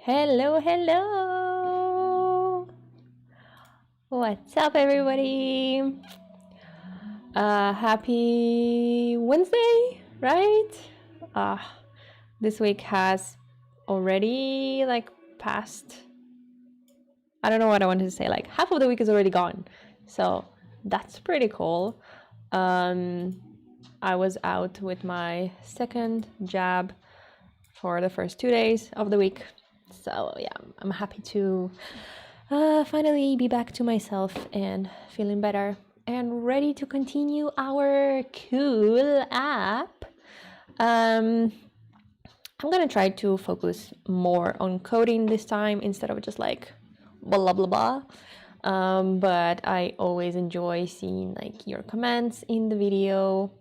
Hello, hello! What's up, everybody? Happy Wednesday, right? This week has already passed. I don't know what I wanted to say. Like half of the week is already gone, so that's pretty cool. I was out with my second jab for the first 2 days of the week. So yeah, I'm happy to finally be back to myself and feeling better and ready to continue our cool app. I'm gonna try to focus more on coding this time instead of just like blah blah blah. But I always enjoy seeing like your comments in the video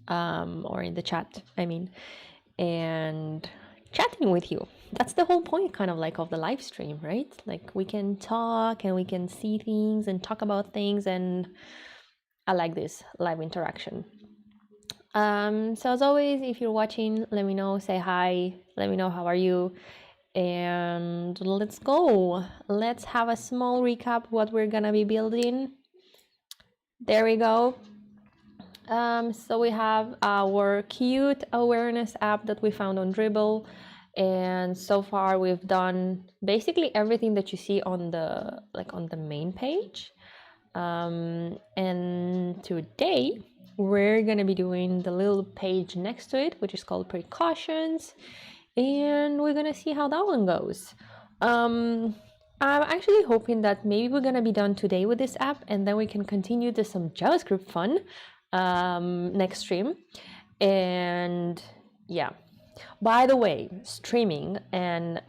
or in the chat, I mean, and chatting with you. That's the whole point kind of like of the live stream, right? Like we can talk and we can see things and talk about things, and I like this live interaction. So as always, if you're watching, let me know, say hi, let me know how are you, and let's go. Let's have a small recap what we're gonna be building. There we go. So we have our cute awareness app that we found on Dribble, and so far we've done basically everything that you see on the main page. And today we're gonna be doing the little page next to it, which is called precautions, and we're gonna see how that one goes. I'm actually hoping that maybe we're gonna be done today with this app, and then we can continue to some JavaScript fun next stream. And yeah, by the way, streaming and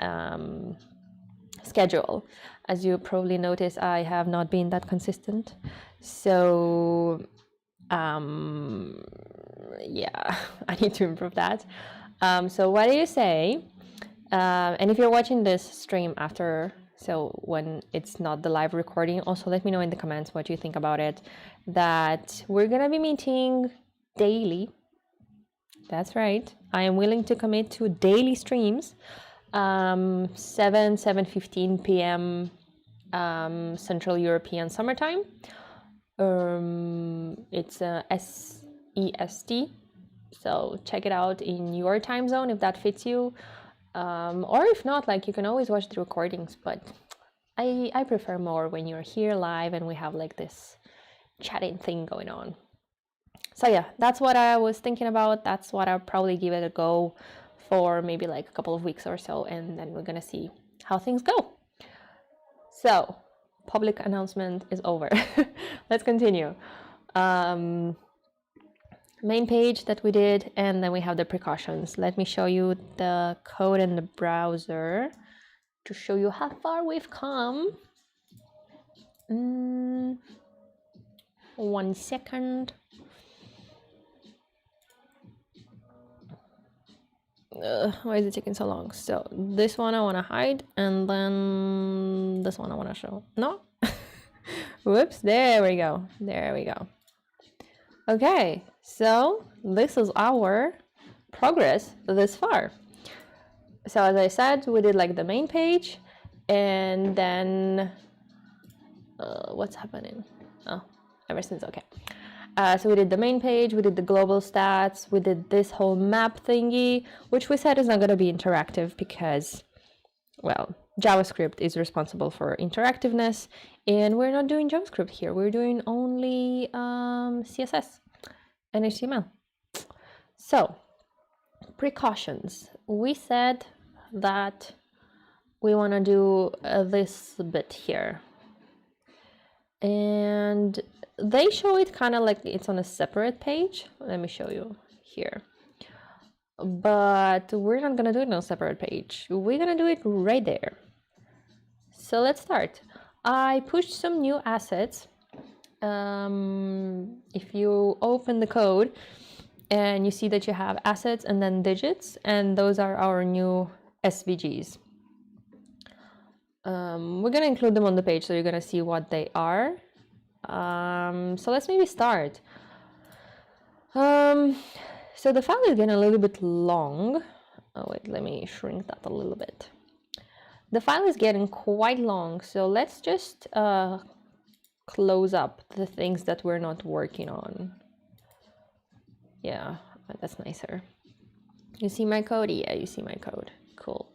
schedule, as you probably noticed, I have not been that consistent, so yeah, I need to improve that. So what do you say, and if you're watching this stream after, so when it's not the live recording, also let me know in the comments what you think about it, that we're gonna be meeting daily. That's right, I am willing to commit to daily streams, 7:15 p.m. Central European Summertime. It's SEST, so check it out in your time zone if that fits you, or if not, like you can always watch the recordings, but I prefer more when you're here live and we have like this chatting thing going on. So yeah, that's what I was thinking about. That's what I'll probably give it a go for maybe like a couple of weeks or so, and then we're gonna see how things go. So public announcement is over. Let's continue. Main page that we did, and then we have the precautions. Let me show you the code in the browser to show you how far we've come. 1 second. Why is it taking so long? So this one I want to hide, and then this one I want to show. No. Whoops, there we go. There we go. Okay, so this is our progress this far. So as I said, we did like the main page, and then what's happening? Oh, everything's okay. So we did the main page, we did the global stats, we did this whole map thingy, which we said is not going to be interactive because, well, JavaScript is responsible for interactiveness, and we're not doing JavaScript here. We're doing only CSS and HTML. So, precautions. We said that we want to do this bit here. And they show it kind of like it's on a separate page. Let me show you here. But we're not going to do it on a separate page. We're going to do it right there. So let's start. I pushed some new assets. If you open the code and you see that you have assets and then digits, and those are our new SVGs. We're going to include them on the page so you're going to see what they are. So let's maybe start. So the file is getting a little bit long. Oh wait, let me shrink that a little bit. the file is getting quite long, so let's just close up the things that we're not working on. Yeah, that's nicer. You see my code? Yeah, you see my code. Cool.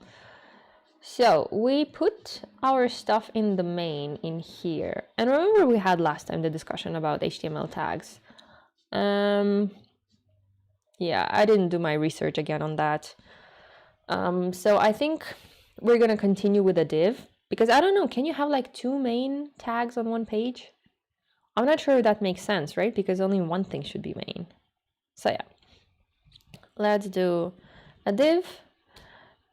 So we put our stuff in the main in here. And remember we had last time the discussion about HTML tags. Yeah, I didn't do my research again on that. So I think we're gonna continue with a div, because I don't know, can you have like 2 main tags on one page? I'm not sure if that makes sense, right? Because only one thing should be main. So yeah, let's do a div.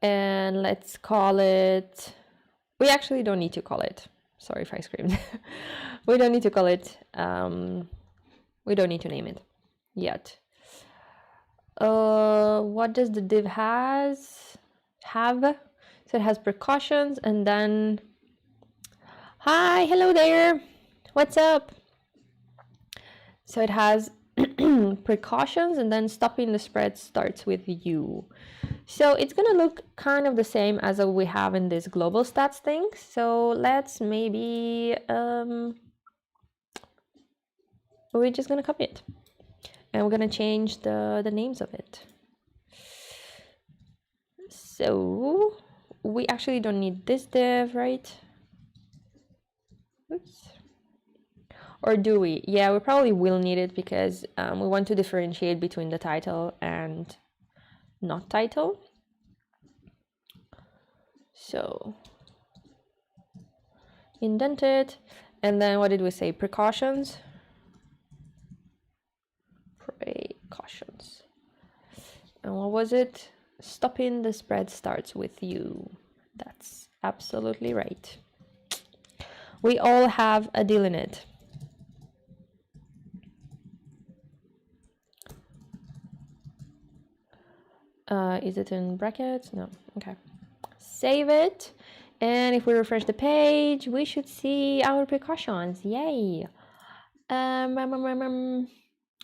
And let's call it, we actually don't need to call it, sorry if I screamed. We don't need to call it, we don't need to name it yet. What does the div have? So it has precautions, and then, hi, hello there, what's up? So it has precautions, and then stopping the spread starts with you. So it's gonna look kind of the same as we have in this global stats thing. So let's maybe, we're just gonna copy it. And we're gonna change the names of it. So we actually don't need this div, right? Oops. Or do we? Yeah, we probably will need it, because we want to differentiate between the title and not title. So indent it, and then what did we say? Precautions. Precautions. And what was it? Stopping the spread starts with you. That's absolutely right. We all have a deal in it. Is it in brackets? No. Okay. Save it. And if we refresh the page, we should see our precautions. Yay.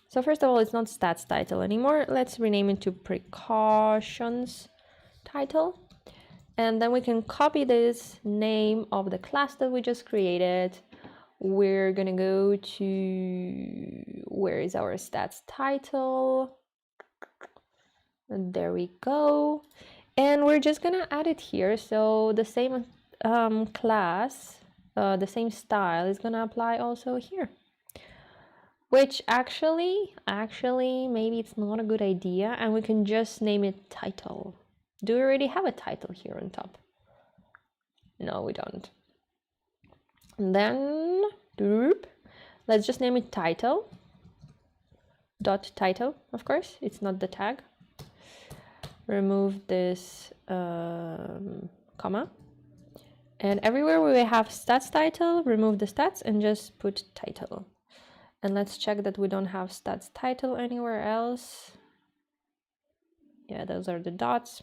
So first of all, it's not stats title anymore. Let's rename it to precautions title. And then we can copy this name of the class that we just created. We're gonna go to, where is our stats title? And there we go. And we're just gonna add it here. So the same class, the same style is gonna apply also here. Which actually, maybe it's not a good idea, and we can just name it title. Do we already have a title here on top? No, we don't. And then, let's just name it title. Dot title, of course, it's not the tag. Remove this comma. And everywhere where we have stats title, remove the stats and just put title. And let's check that we don't have stats title anywhere else. Yeah, those are the dots.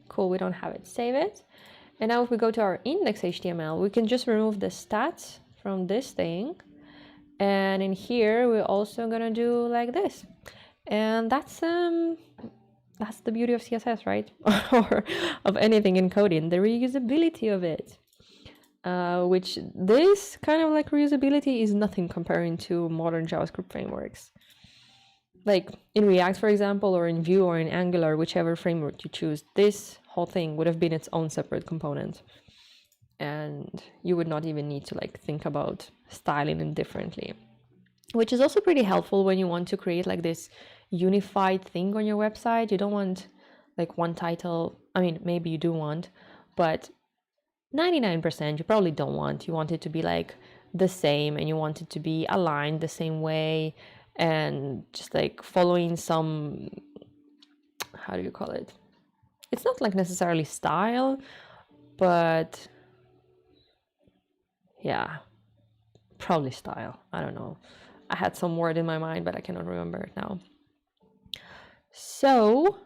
Cool, we don't have it. Save it. And now if we go to our index HTML, we can just remove the stats from this thing. And in here, we're also gonna do like this. And that's the beauty of CSS, right? Or of anything in coding, the reusability of it. Which this kind of like reusability is nothing comparing to modern JavaScript frameworks. Like in React, for example, or in Vue or in Angular, whichever framework you choose, this whole thing would have been its own separate component. And you would not even need to like think about styling it differently. Which is also pretty helpful when you want to create like this unified thing on your website. You don't want like one title. I mean, maybe you do want, but 99% you probably don't want. You want it to be like the same, and you want it to be aligned the same way, and just like following some, how do you call it? It's not like necessarily style, but yeah, probably style. I don't know. I had some word in my mind, but I cannot remember it now. So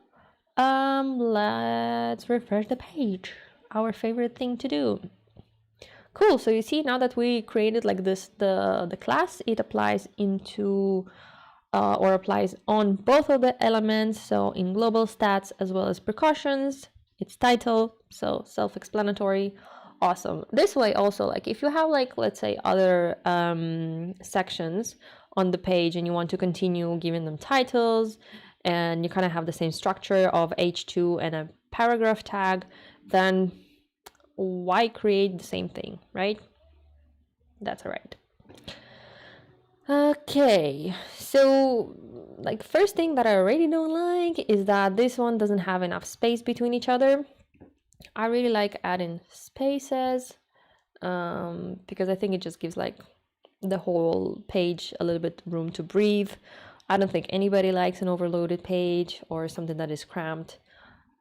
let's refresh the page. Our favorite thing to do. Cool. So you see now that we created like this, the class, it applies into or applies on both of the elements. So in global stats as well as precautions, it's title, so self-explanatory. awesome. This way also, like if you have like, let's say other sections on the page and you want to continue giving them titles and you kind of have the same structure of H2 and a paragraph tag, then why create the same thing, right? That's all right. Okay, so like first thing that I already don't like is that this one doesn't have enough space between each other. I really like adding spaces because I think it just gives like the whole page a little bit room to breathe. I don't think anybody likes an overloaded page or something that is cramped.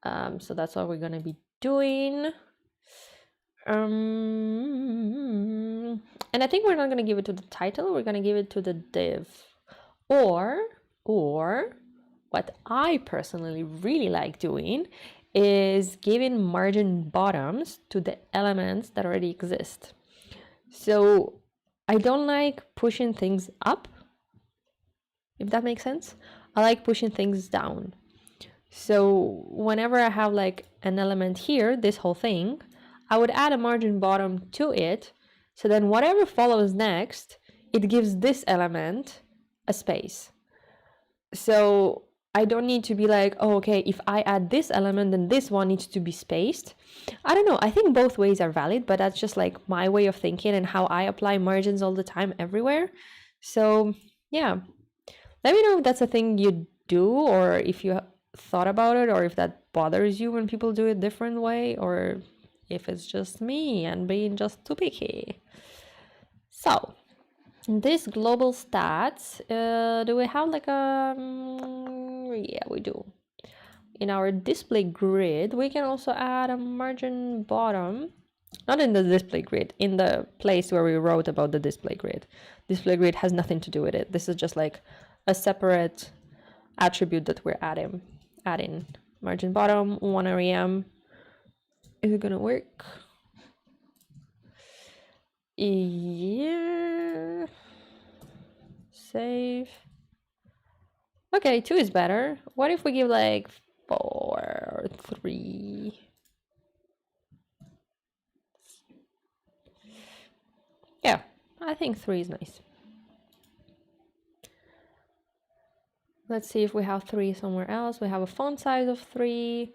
So that's what we're going to be doing. And I think we're not going to give it to the title, we're going to give it to the div. Or what I personally really like doing is giving margin bottoms to the elements that already exist. So I don't like pushing things up, if that makes sense. I like pushing things down. So whenever I have like an element here, this whole thing, I would add a margin bottom to it. So then whatever follows next, it gives this element a space. So I don't need to be like, oh, okay, if I add this element, then this one needs to be spaced. I don't know. I think both ways are valid, but that's just like my way of thinking and how I apply margins all the time everywhere. So yeah, let me know if that's a thing you do, or if you thought about it, or if that bothers you when people do it a different way, or if it's just me and being just too picky. So in this global stats, do we have like a yeah, we do. In our display grid, we can also add a margin bottom, not in the display grid, in the place where we wrote about the display grid. Display grid has nothing to do with it. This is just like a separate attribute that we're adding margin bottom 1 rem. Is it gonna work? Yeah. Save. Okay, 2 is better. What if we give like 4 or 3? Yeah, I think 3 is nice. Let's see if we have 3 somewhere else. We have a font size of 3.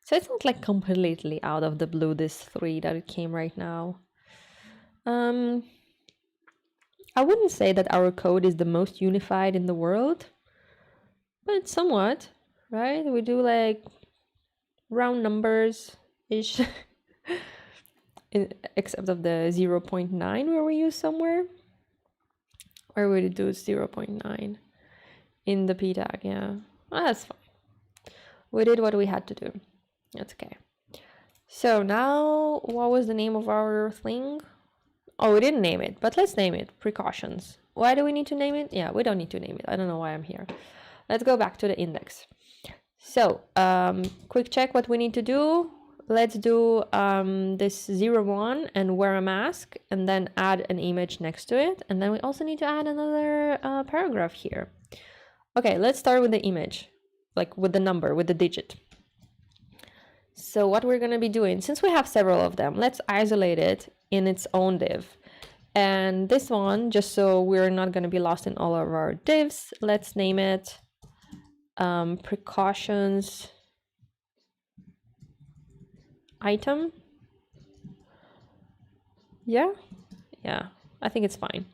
So it's not like completely out of the blue, this 3 that it came right now. I wouldn't say that our code is the most unified in the world, but somewhat, right? We do like round numbers-ish, except of the 0.9 where we use somewhere. Or we do 0.9 in the p tag, yeah. Well, that's fine. We did what we had to do. That's okay. So now, what was the name of our thing? Oh, we didn't name it, but let's name it. Precautions. Why do we need to name it? Yeah, we don't need to name it. I don't know why I'm here. Let's go back to the index. So, quick check what we need to do. Let's do this 01 and wear a mask, and then add an image next to it. And then we also need to add another paragraph here. Okay, let's start with the image, like with the number, with the digit. So what we're going to be doing, since we have several of them, let's isolate it in its own div. And this one, just so we're not going to be lost in all of our divs, let's name it precautions item. Yeah, I think it's fine.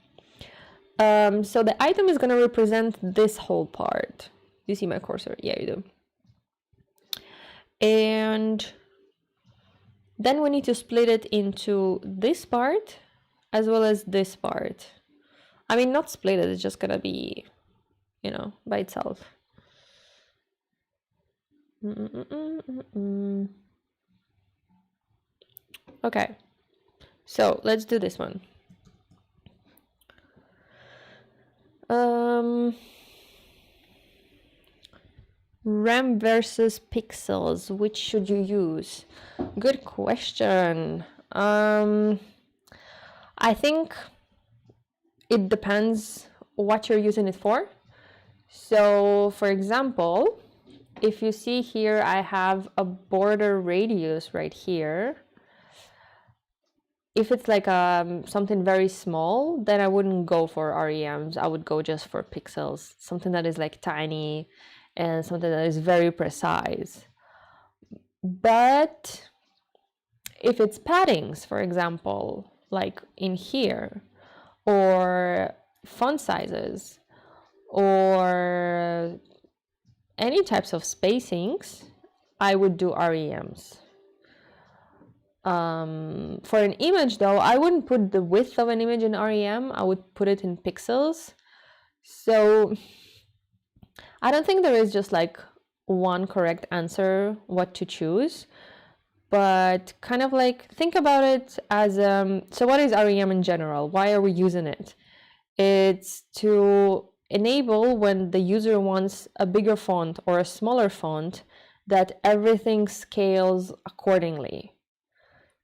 So the item is going to represent this whole part. Do you see my cursor? Yeah, you do. And then we need to split it into this part as well as this part. I mean, not split it, it's just gonna be, you know, by itself. Okay, so let's do this one. RAM versus pixels, which should you use? Good question. I think it depends what you're using it for. So for example, if you see here, I have a border radius right here. if it's like something very small, then I wouldn't go for REMs. I would go just for pixels, something that is like tiny and something that is very precise. But if it's paddings, for example, like in here, or font sizes, or any types of spacings, I would do REMs. For an image though, I wouldn't put the width of an image in REM, I would put it in pixels. So I don't think there is just like one correct answer what to choose, but kind of like think about it as so what is REM in general? Why are we using it? It's to enable when the user wants a bigger font or a smaller font that everything scales accordingly.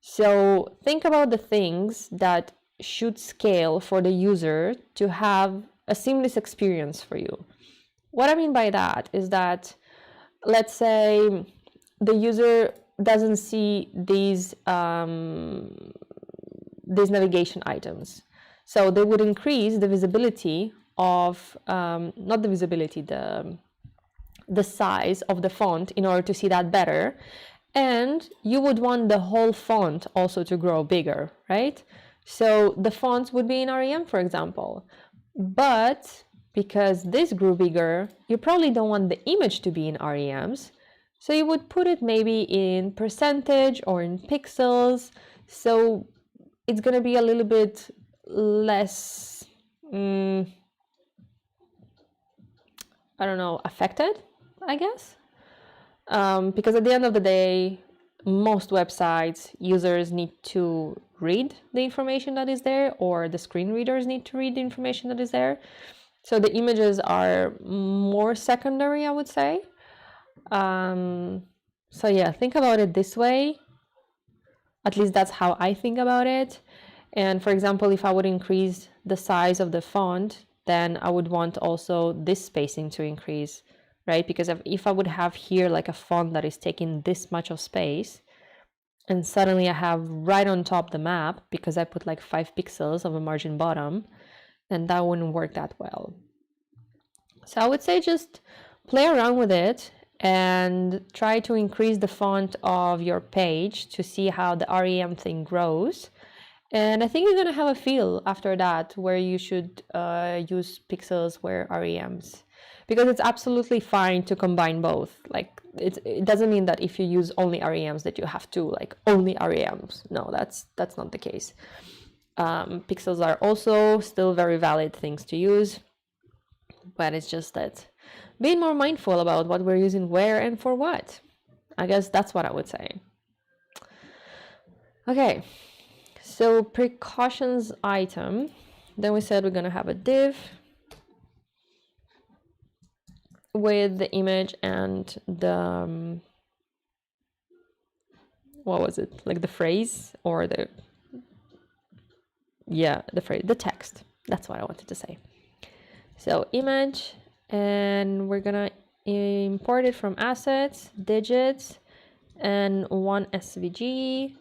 So think about the things that should scale for the user to have a seamless experience for you. What I mean by that is that, let's say the user doesn't see these navigation items. So they would increase the visibility of, not the visibility, the size of the font in order to see that better. And you would want the whole font also to grow bigger, right? So the fonts would be in REM, for example. But because this grew bigger, you probably don't want the image to be in REMs. So you would put it maybe in percentage or in pixels. So it's going to be a little bit less, I don't know, affected, I guess. Because at the end of the day, most websites, users need to read the information that is there, or the screen readers need to read the information that is there. So the images are more secondary, I would say. So yeah, think about it this way. At least that's how I think about it. And for example, if I would increase the size of the font, then I would want also this spacing to increase, right? Because if I would have here like a font that is taking this much of space, and suddenly I have right on top the map because I put like 5 pixels of a margin bottom, then that wouldn't work that well. So I would say just play around with it and try to increase the font of your page to see how the REM thing grows. And I think you're gonna have a feel after that where you should use pixels, where REMs, because it's absolutely fine to combine both. Like it doesn't mean that if you use only REMs that you have to like only REMs. No, that's not the case. Pixels are also still very valid things to use, but it's just that being more mindful about what we're using where and for what. I guess that's what I would say. Okay, so precautions item. Then we said we're gonna have a div with the image and the what was it, like the phrase or the phrase, the text. That's what I wanted to say. So image, and we're gonna import it from assets, digits, and one SVG.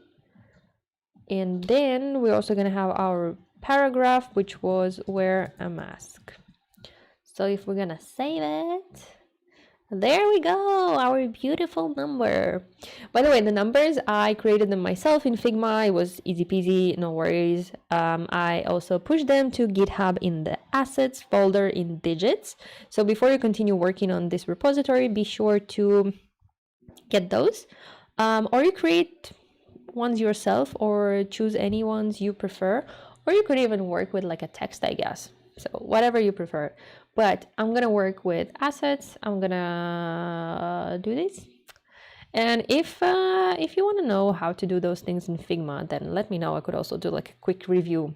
And then we're also gonna have our paragraph, which was wear a mask. So if we're gonna save it, there we go, our beautiful number. By the way, the numbers, I created them myself in Figma. It was easy peasy, no worries. I also pushed them to GitHub in the assets folder in digits. So before you continue working on this repository, be sure to get those. Or you create ones yourself, or choose any ones you prefer. Or you could even work with like a text, I guess. So whatever you prefer. But I'm gonna work with assets. I'm gonna do this. And if you want to know how to do those things in Figma, then let me know. I could also do like a quick review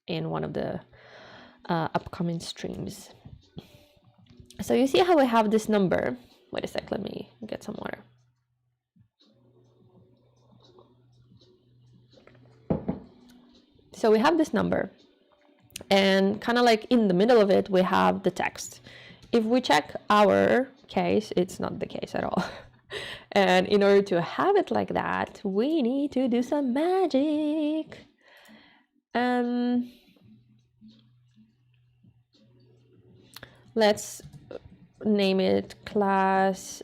in one of the upcoming streams. So you see how I have this number. Wait a sec, let me get some water. So we have this number, and kind of like in the middle of it, we have the text. If we check our case, it's not the case at all. And in order to have it like that, we need to do some magic. Let's name it class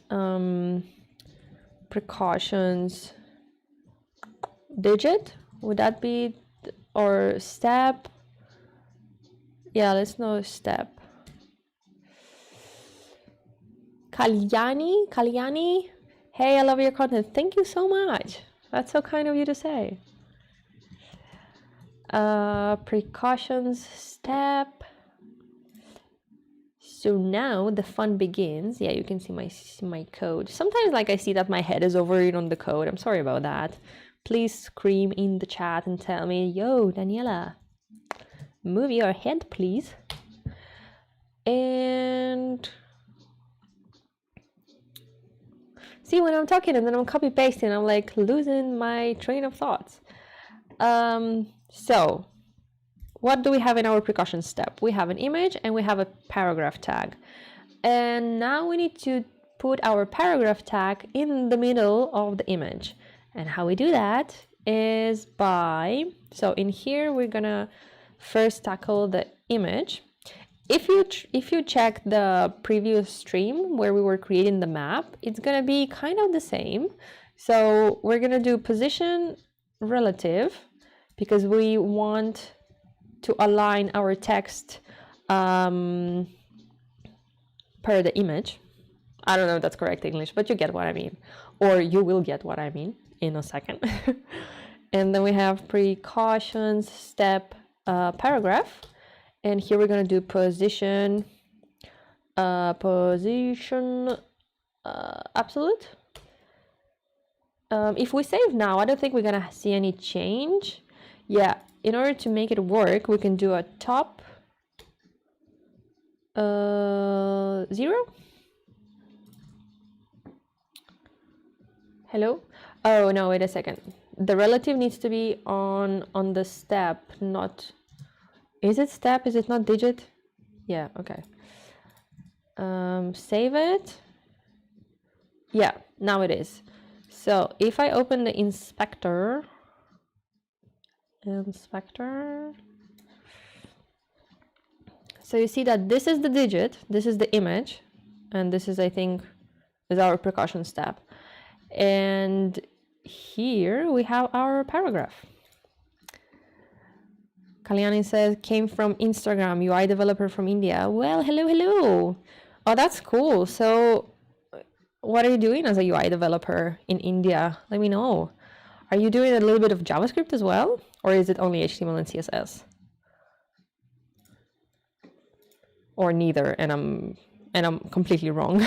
precautions digit. Would that be, or step? Yeah, let's know step. Kalyani, hey, I love your content. Thank you so much. That's so kind of you to say. Precautions step. So now the fun begins. Yeah, you can see my code. Sometimes like I see that my head is over it on the code. I'm sorry about that. Please scream in the chat and tell me, yo, Daniela, move your head, please. And see, when I'm talking and then I'm copy pasting, I'm like losing my train of thoughts. So what do we have in our precaution step? We have an image and we have a paragraph tag. And now we need to put our paragraph tag in the middle of the image. And how we do that is by, so in here we're gonna first tackle the image. If you check the previous stream where we were creating the map, it's gonna be kind of the same. So we're gonna do position relative because we want to align our text per the image. I don't know if that's correct English, but you get what I mean, or you will get what I mean in a second. And then we have precautions step paragraph, and here we're going to do position absolute. If we save now, I don't think we're going to see any change. Yeah, in order to make it work, we can do a top 0. Hello? Oh no, wait a second. The relative needs to be on the step, not, is it step? Is it not digit? Yeah, okay. Save it. Yeah, now it is. So if I open the inspector, so you see that this is the digit, this is the image, and this is, I think, is our precaution step. And here we have our paragraph. Kalyani says, came from Instagram, UI developer from India. Well, hello. Oh, that's cool. So what are you doing as a UI developer in India? Let me know. Are you doing a little bit of JavaScript as well? Or is it only HTML and CSS? Or neither, and I'm completely wrong.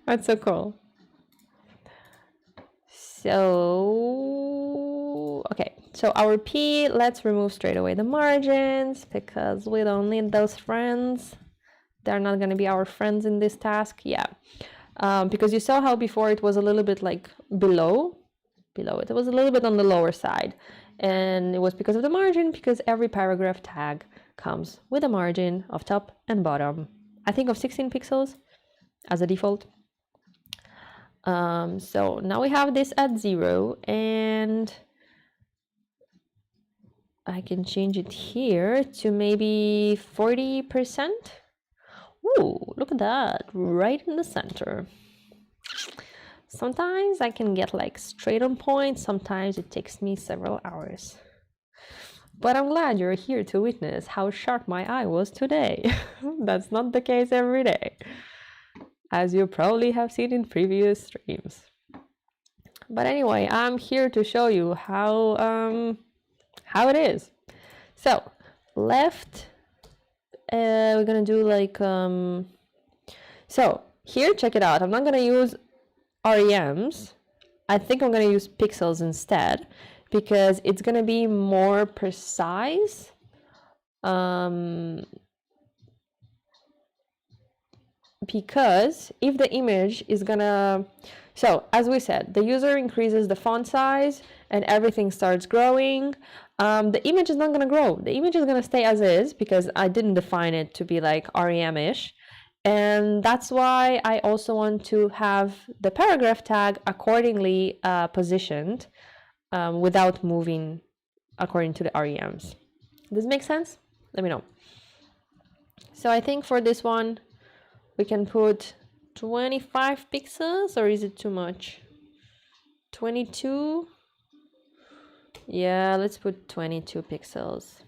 That's so cool. So, okay, so our P, let's remove straight away the margins because we don't need those friends. They're not going to be our friends in this task. Yeah, because you saw how before it was a little bit like below it. It was a little bit on the lower side. And it was because of the margin, because every paragraph tag comes with a margin of top and bottom. I think of 16 pixels as a default. So now we have this at 0, and I can change it here to maybe 40%. Ooh, look at that, right in the center. Sometimes I can get like straight on point, sometimes it takes me several hours. But I'm glad you're here to witness how sharp my eye was today. That's not the case every day, as you probably have seen in previous streams. But anyway, I'm here to show you how it is. So left, we're gonna do like so here, check it out. I'm not gonna use REMs. I think I'm gonna use pixels instead because it's gonna be more precise. Because if the image is gonna, so as we said, the user increases the font size and everything starts growing, the image is not gonna grow. The image is gonna stay as is because I didn't define it to be like REM-ish. And that's why I also want to have the paragraph tag accordingly positioned without moving according to the REMs. Does this make sense? Let me know. So I think for this one, we can put 25 pixels, or is it too much? 22? Yeah, let's put 22 pixels.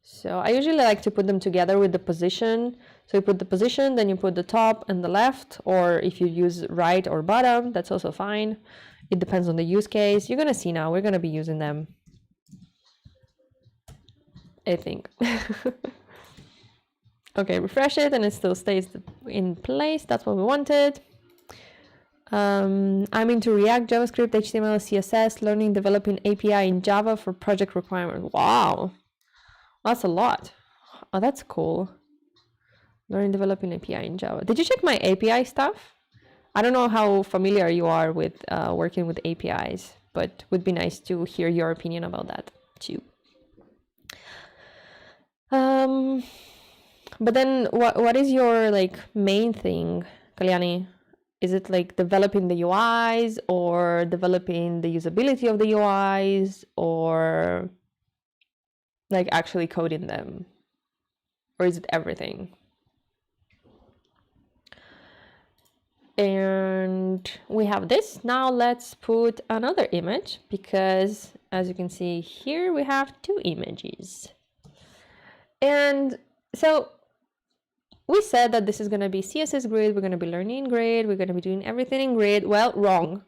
So I usually like to put them together with the position. So you put the position, then you put the top and the left, or if you use right or bottom, that's also fine. It depends on the use case. You're gonna see now, we're gonna be using them, I think. Okay, refresh it and it still stays in place. That's what we wanted. I'm into React, JavaScript, HTML, CSS, learning, developing API in Java for project requirements. Wow, that's a lot. Oh, that's cool. Learning, developing API in Java. Did you check my API stuff? I don't know how familiar you are with working with APIs, but would be nice to hear your opinion about that too. But then what is your like main thing, Kalyani? Is it like developing the UIs or developing the usability of the UIs or like actually coding them? Or is it everything? And we have this. Now let's put another image because as you can see here, we have two images. And so we said that this is going to be CSS Grid. We're going to be learning in Grid. We're going to be doing everything in Grid. Well, wrong.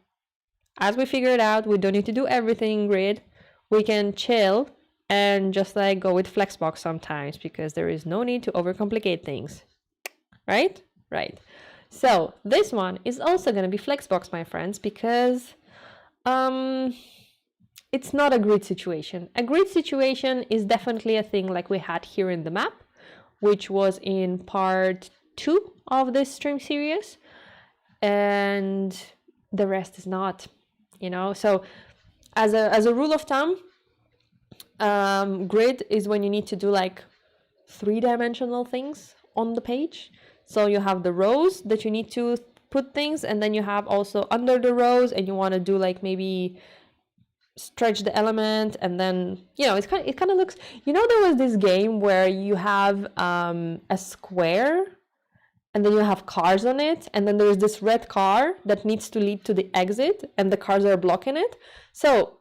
As we figured out, we don't need to do everything in Grid. We can chill and just like go with Flexbox sometimes because there is no need to overcomplicate things. Right? Right. So this one is also going to be Flexbox, my friends, because it's not a grid situation. A grid situation is definitely a thing like we had here in the map, which was in part 2 of this stream series, and the rest is not, you know. So as a rule of thumb, grid is when you need to do like 3-dimensional things on the page. So you have the rows that you need to put things, and then you have also under the rows, and you want to do like maybe stretch the element, and then, you know, it kind of looks, you know, there was this game where you have a square and then you have cars on it, and then there's this red car that needs to lead to the exit and the cars are blocking it. So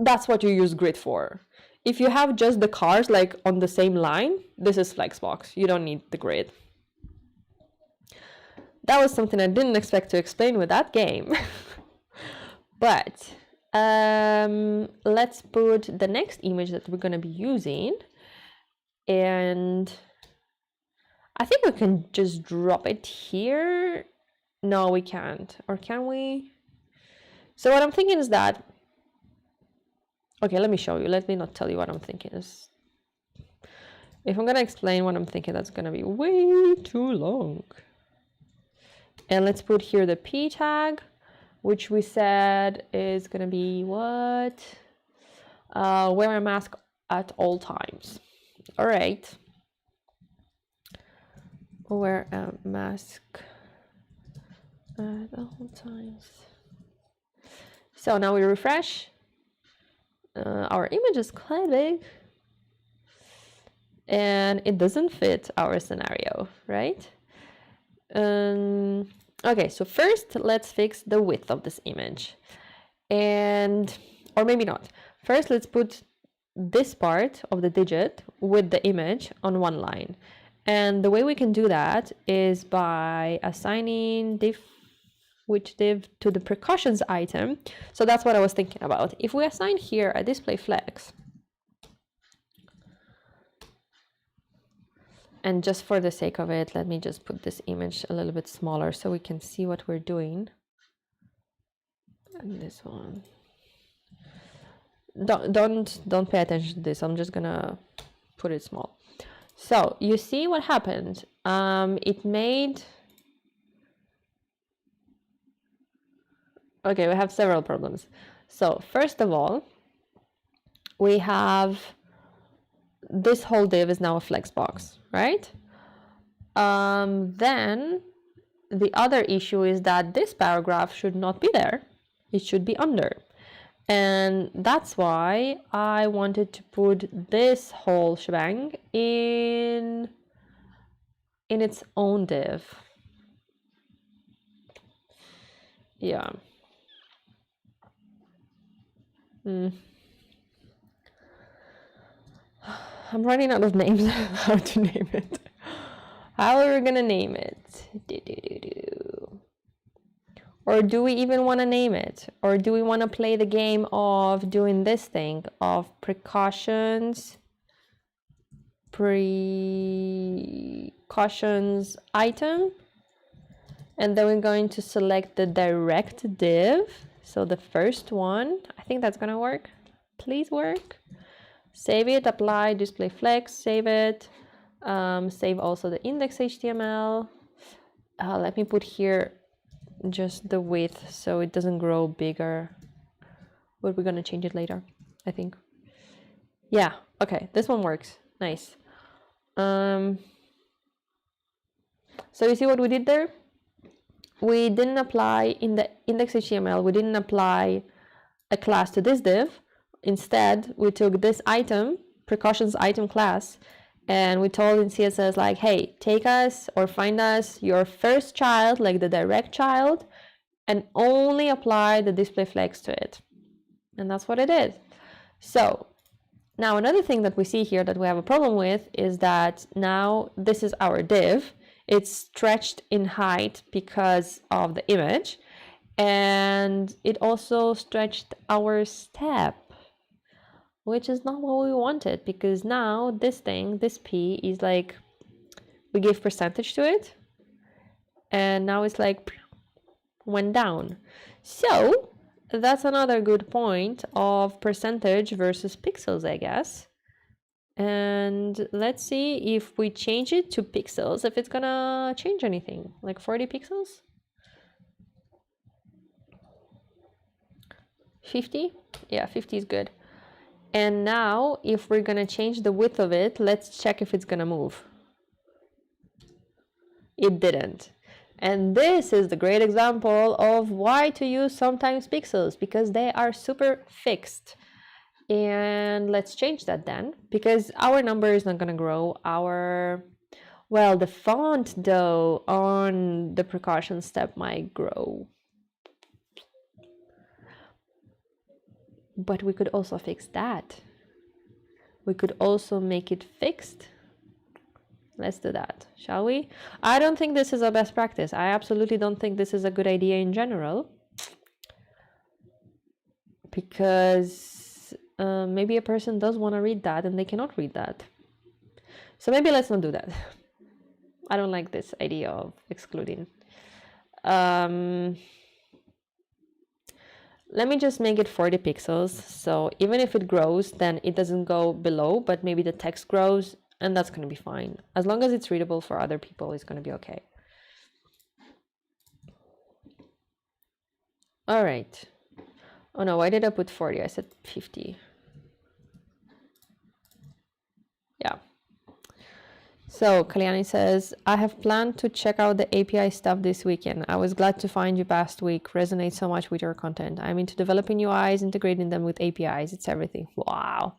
that's what you use grid for. If you have just the cars like on the same line, this is Flexbox. You don't need the grid. That was something I didn't expect to explain with that game. But let's put the next image that we're going to be using, and I think we can just drop it here. No, we can't. Or can we? So what I'm thinking is that, okay, let me show you. Let me not tell you what I'm thinking is. If I'm going to explain what I'm thinking, that's going to be way too long. And let's put here the P tag, which we said is going to be what? Wear a mask at all times. All right. Wear a mask at all times. So now we refresh. Our image is quite big. And it doesn't fit our scenario, right? Okay, so first let's fix the width of this image, and or maybe not. First, let's put this part of the digit with the image on one line, and the way we can do that is by assigning which div to the precautions item. So that's what I was thinking about. If we assign here a display flex, and just for the sake of it, let me just put this image a little bit smaller so we can see what we're doing. And this one. Don't pay attention to this. I'm just gonna put it small. So you see what happened. It made. Okay, we have several problems. So first of all, we have this whole div is now a Flexbox, right? Then the other issue is that this paragraph should not be there. It should be under. And that's why I wanted to put this whole shebang in its own div. Yeah. I'm running out of names how to name it. How are we gonna name it? Or do we even want to name it? Or do we want to play the game of doing this thing of precautions item, and then we're going to select the direct div, so the first one. I think that's gonna work. Please work. Save it, apply, display flex, save it. Save also the index HTML. Let me put here just the width so it doesn't grow bigger, but we're gonna change it later, I think. Yeah, okay, this one works. Nice. So you see what we did there? We didn't apply in the index HTML, we didn't apply a class to this div. Instead, we took this item, precautions item class, and we told in CSS like, hey, take us or find us your first child, like the direct child, and only apply the display flex to it. And that's what it is. So now another thing that we see here that we have a problem with is that now this is our div. It's stretched in height because of the image, and it also stretched our step, which is not what we wanted, because now this thing, this P, is like, we gave percentage to it, and now it's like went down. So that's another good point of percentage versus pixels, I guess. And let's see if we change it to pixels, if it's gonna change anything. Like 40 pixels? 50? Yeah, 50 is good. And now if we're gonna change the width of it, let's check if it's gonna move. It didn't. And this is the great example of why to use sometimes pixels, because they are super fixed. And let's change that then, because our number is not going to grow. Well, the font though on the precaution step might grow. But we could also fix that. We could also make it fixed. Let's do that, shall we? I don't think this is a best practice. I absolutely don't think this is a good idea in general. Because maybe a person does want to read that and they cannot read that. So maybe let's not do that. I don't like this idea of excluding. Let me just make it 40 pixels. So even if it grows, then it doesn't go below, but maybe the text grows, and that's going to be fine. As long as it's readable for other people, it's going to be okay. All right. Oh no, why did I put 40? I said 50. Yeah. So Kalyani says, I have planned to check out the API stuff this weekend. I was glad to find you past week. Resonates so much with your content. I'm into developing UIs, integrating them with APIs. It's everything. Wow.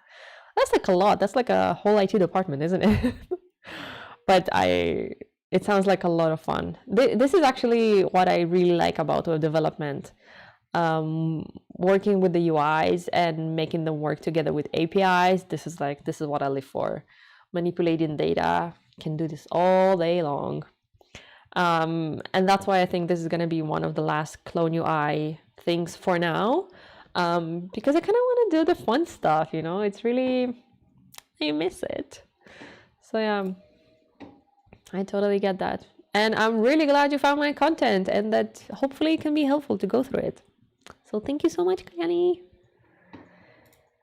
That's like a lot. That's like a whole IT department, isn't it? But it sounds like a lot of fun. This is actually what I really like about web development. Working with the UIs and making them work together with APIs. This is what I live for. Manipulating data, can do this all day long. And that's why I think this is going to be one of the last Clone UI things for now. Because I kind of want to do the fun stuff, you know, it's really, I miss it. So yeah, I totally get that. And I'm really glad you found my content and that hopefully it can be helpful to go through it. So thank you so much, Kalyani.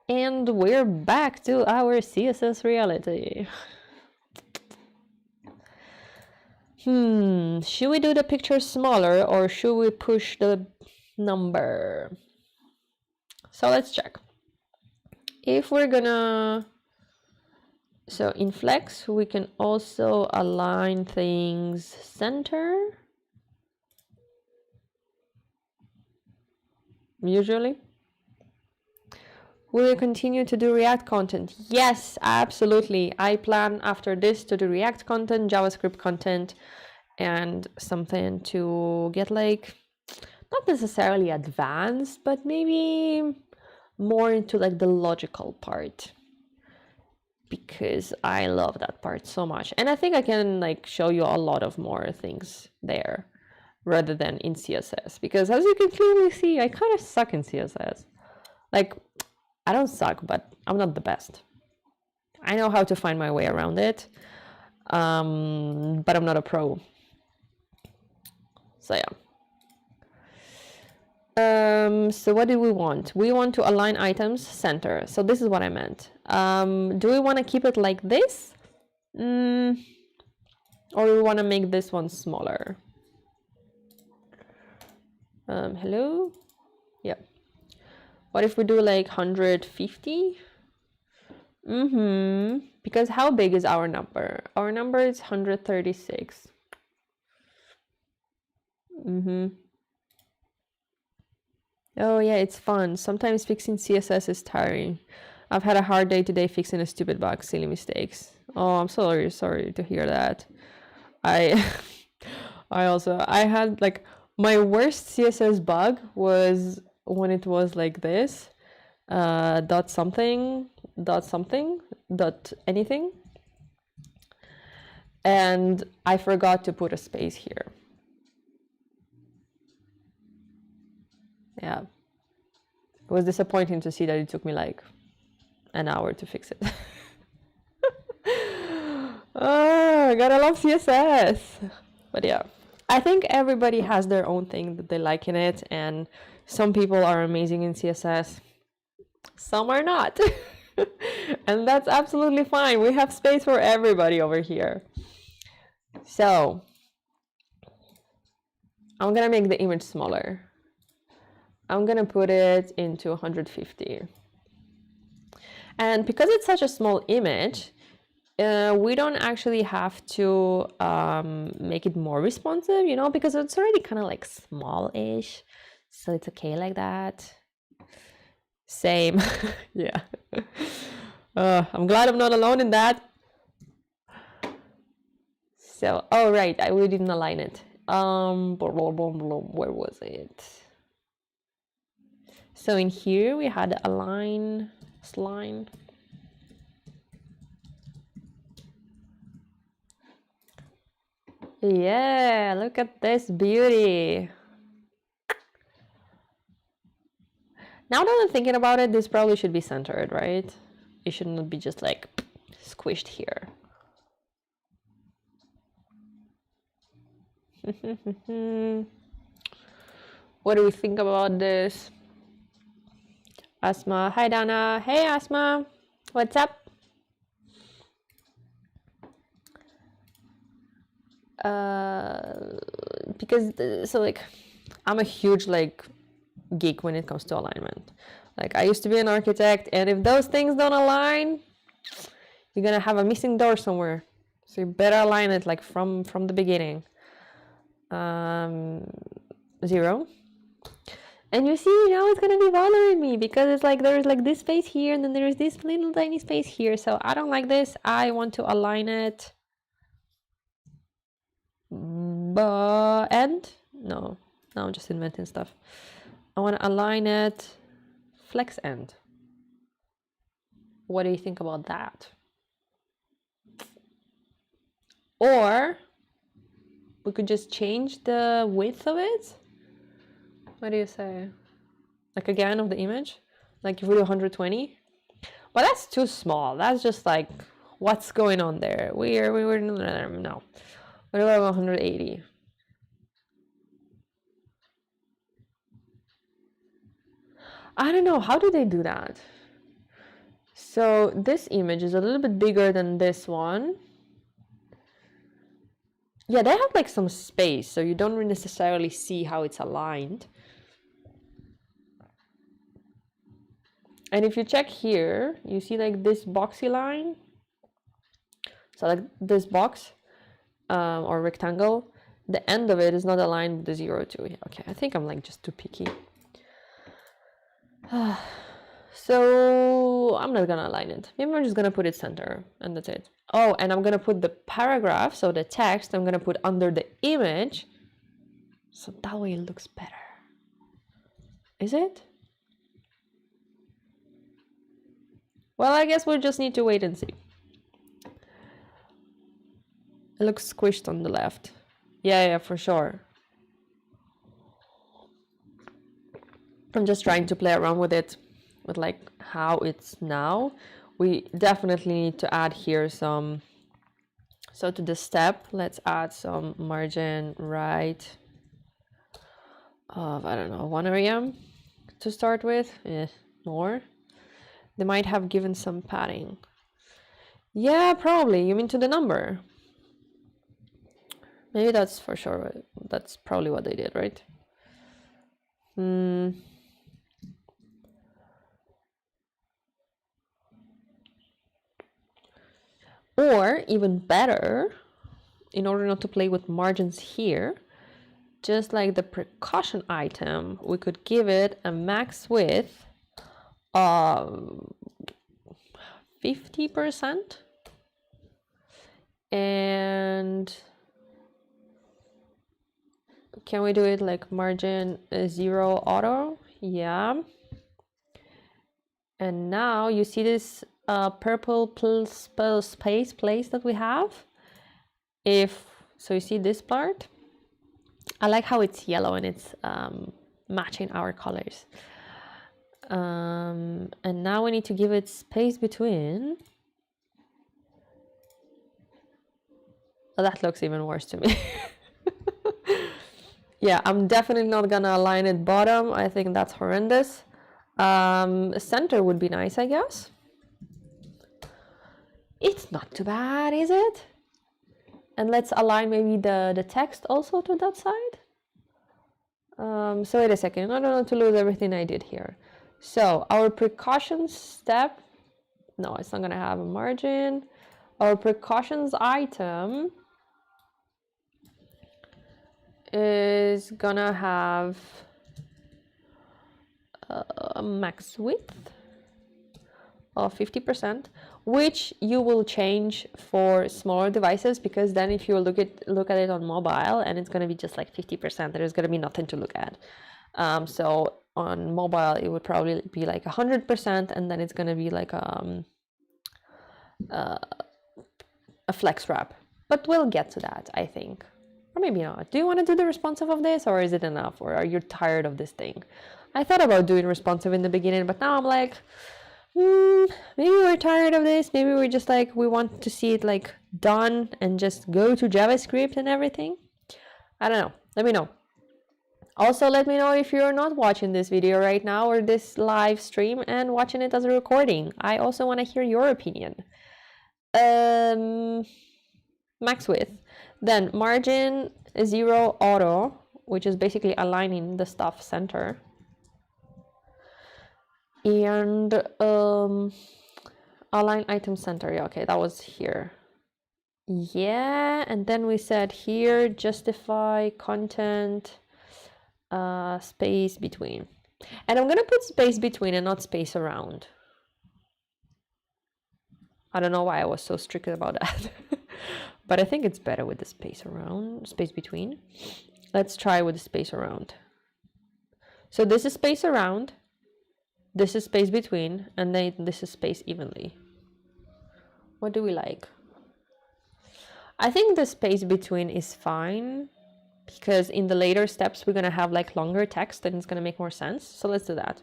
And we're back to our CSS reality. Should we do the picture smaller or should we push the number? So let's check. If we're gonna, so in Flex, we can also align things center. Usually. Will you continue to do React content? Yes, absolutely. I plan after this to do React content, JavaScript content, and something to get like, not necessarily advanced, but maybe more into like the logical part, because I love that part so much. And I think I can like show you a lot of more things there rather than in CSS, because as you can clearly see, I kind of suck in CSS. Like, I don't suck, but I'm not the best. I know how to find my way around it, but I'm not a pro. So yeah. So what do we want? We want to align items center. So this is what I meant. Do we want to keep it like this? Or we want to make this one smaller? Hello? Yeah. What if we do like 150? Because how big is our number? Our number is 136. Oh yeah, it's fun. Sometimes fixing CSS is tiring. I've had a hard day today fixing a stupid bug, silly mistakes. Oh, I'm sorry to hear that. I had like my worst CSS bug was when it was like this, dot something, dot anything. And I forgot to put a space here. Yeah, it was disappointing to see that it took me like an hour to fix it. Oh, gotta love CSS. But yeah, I think everybody has their own thing that they like in it, and some people are amazing in CSS, some are not. And that's absolutely fine. We have space for everybody over here. So I'm gonna make the image smaller. I'm gonna put it into 150. And because it's such a small image, we don't actually have to make it more responsive, you know, because it's already kind of like small-ish. So it's okay like that. Same. Yeah. I'm glad I'm not alone in that. So, oh right, we didn't align it. Where was it? So in here we had align, line. Yeah, look at this beauty. Now that I'm thinking about it, this probably should be centered, right? It should not be just like squished here. What do we think about this? Asma, hi Dana. Hey Asma, what's up? Because so like I'm a huge like geek when it comes to alignment. Like I used to be an architect, and if those things don't align, you're gonna have a missing door somewhere. So you better align it like from the beginning. 0. And you see, now it's gonna be bothering me because it's like there's like this space here and then there's this little tiny space here. So I don't like this. I want to align it. And no, now I'm just inventing stuff. I want to align it flex end. What do you think about that? Or we could just change the width of it. What do you say? Like again of the image? Like if we do 120? But that's too small. That's just like, what's going on there? We were no. What about 180? I don't know. How do they do that? So this image is a little bit bigger than this one. Yeah, they have like some space, so you don't necessarily see how it's aligned. And if you check here, you see like this boxy line. So like this box or rectangle, the end of it is not aligned with the 0 2. Okay, I think I'm like just too picky. So I'm not gonna align it. Maybe I'm just gonna put it center and that's it. Oh, and I'm gonna put the paragraph, so the text, I'm gonna put under the image. So that way it looks better. Is it? Well, I guess we'll just need to wait and see. It looks squished on the left. Yeah, for sure. I'm just trying to play around with it, with like how it's now. We definitely need to add here some. So to the step, let's add some margin right of, I don't know, 1 rem to start with. More. They might have given some padding. Yeah, probably. You mean to the number? Maybe that's for sure. That's probably what they did, right? Or even better, in order not to play with margins here, just like the precaution item, we could give it a max width of 50%. And can we do it like margin 0 auto? Yeah. And now you see this purple space place that we have. So you see this part. I like how it's yellow and it's matching our colors. And now we need to give it space between. Oh, that looks even worse to me. Yeah, I'm definitely not gonna align it bottom. I think that's horrendous. Center would be nice, I guess. It's not too bad, is it? And let's align maybe the text also to that side. So wait a second, I don't want to lose everything I did here. So our precautions step, no, it's not gonna have a margin. Our precautions item is gonna have a max width of 50%, which you will change for smaller devices, because then if you look at it on mobile and it's gonna be just like 50%, there's gonna be nothing to look at. So on mobile it would probably be like 100%, and then it's gonna be like a flex wrap. But we'll get to that, I think. Or maybe not. Do you want to do the responsive of this, or is it enough? Or are you tired of this thing? I thought about doing responsive in the beginning, but now I'm like, maybe we're tired of this. Maybe we're just like, we want to see it like done and just go to JavaScript and everything. I don't know. Let me know. Also, let me know if you're not watching this video right now or this live stream and watching it as a recording. I also want to hear your opinion. Max width. Then margin 0 auto, which is basically aligning the stuff center. And align item center. Yeah, okay, that was here. Yeah, and then we said here, justify content, space between. And I'm gonna put space between and not space around. I don't know why I was so strict about that. But I think it's better with the space around, space between. Let's try with the space around. So this is space around, this is space between, and then this is space evenly. What do we like? I think the space between is fine, because in the later steps we're gonna have like longer text and it's gonna make more sense. So let's do that.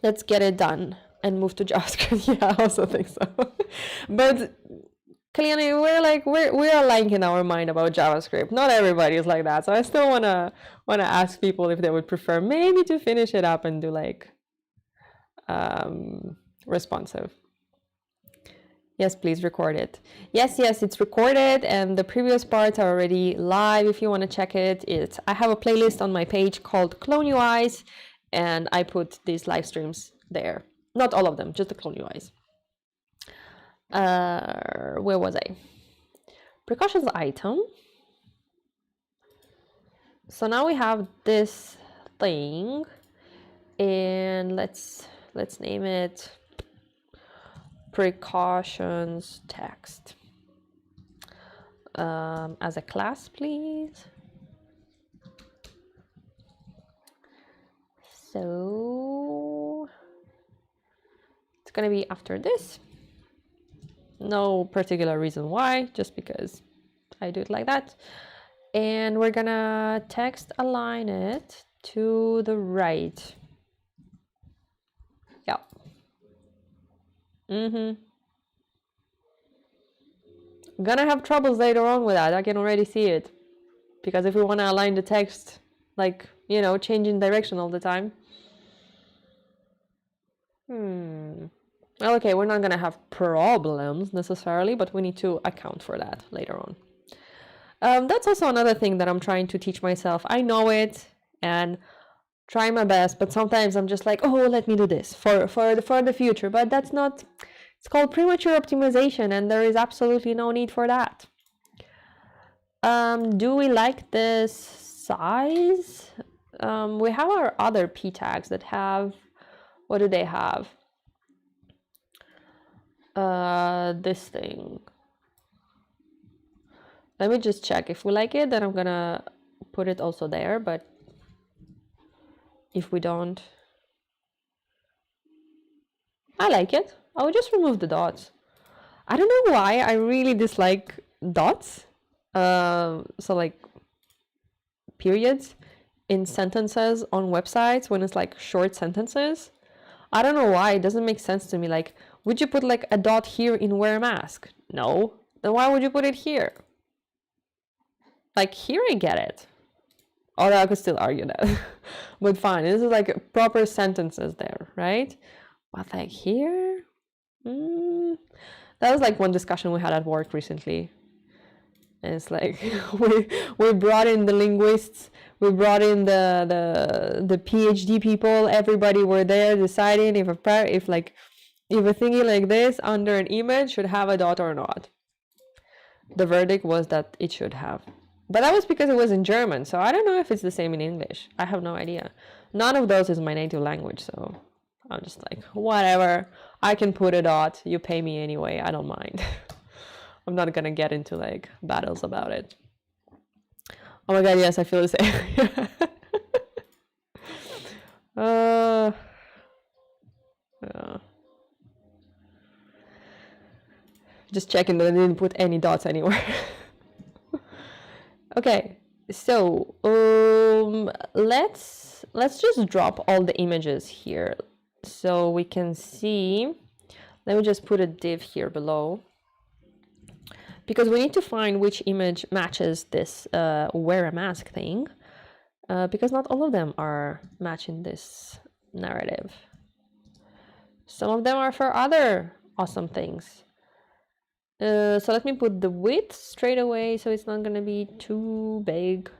Let's get it done and move to JavaScript. Yeah, I also think so. But clearly we're aligned in our mind about JavaScript. Not everybody is like that. So I still wanna ask people if they would prefer maybe to finish it up and do like responsive. Yes, please record it. Yes, it's recorded, and the previous parts are already live. If you want to check it, I have a playlist on my page called Clone UIs, and I put these live streams there. Not all of them, just the Clone UIs. Where was I? Precautions item. So now we have this thing, and let's let's name it precautions text. As a class, please. So it's gonna be after this. No particular reason why, just because I do it like that. And we're gonna text align it to the right. Yeah. Gonna have troubles later on with that. I can already see it. Because if we want to align the text, like, you know, changing direction all the time. Okay, we're not gonna have problems necessarily, but we need to account for that later on. That's also another thing that I'm trying to teach myself. I know it and try my best, but sometimes I'm just like, oh, let me do this for the future. But that's not, it's called premature optimization, and there is absolutely no need for that. Do we like this size? We have our other p tags that have, what do they have? This thing. Let me just check. If we like it, then I'm gonna put it also there, but if we don't, I like it. I will just remove the dots. I don't know why I really dislike dots. So like periods in sentences on websites when it's like short sentences. I don't know why, it doesn't make sense to me. Like, would you put like a dot here in wear a mask? No. Then why would you put it here? Like here I get it. Although I could still argue that. But fine, this is like proper sentences there, right? But like here? That was like one discussion we had at work recently. And it's like we brought in the linguists, we brought in the PhD people, everybody were there deciding if a thingy like this under an image should have a dot or not. The verdict was that it should have. But that was because it was in German, so I don't know if it's the same in English. I have no idea. None of those is my native language, so I'm just like, whatever. I can put a dot, you pay me anyway, I don't mind. I'm not gonna get into like battles about it. Oh my god, yes, I feel the same. Yeah. Just checking that I didn't put any dots anywhere. Okay, so let's just drop all the images here so we can see. Let me just put a div here below, because we need to find which image matches this wear a mask thing, because not all of them are matching this narrative. Some of them are for other awesome things. So let me put the width straight away so it's not going to be too big.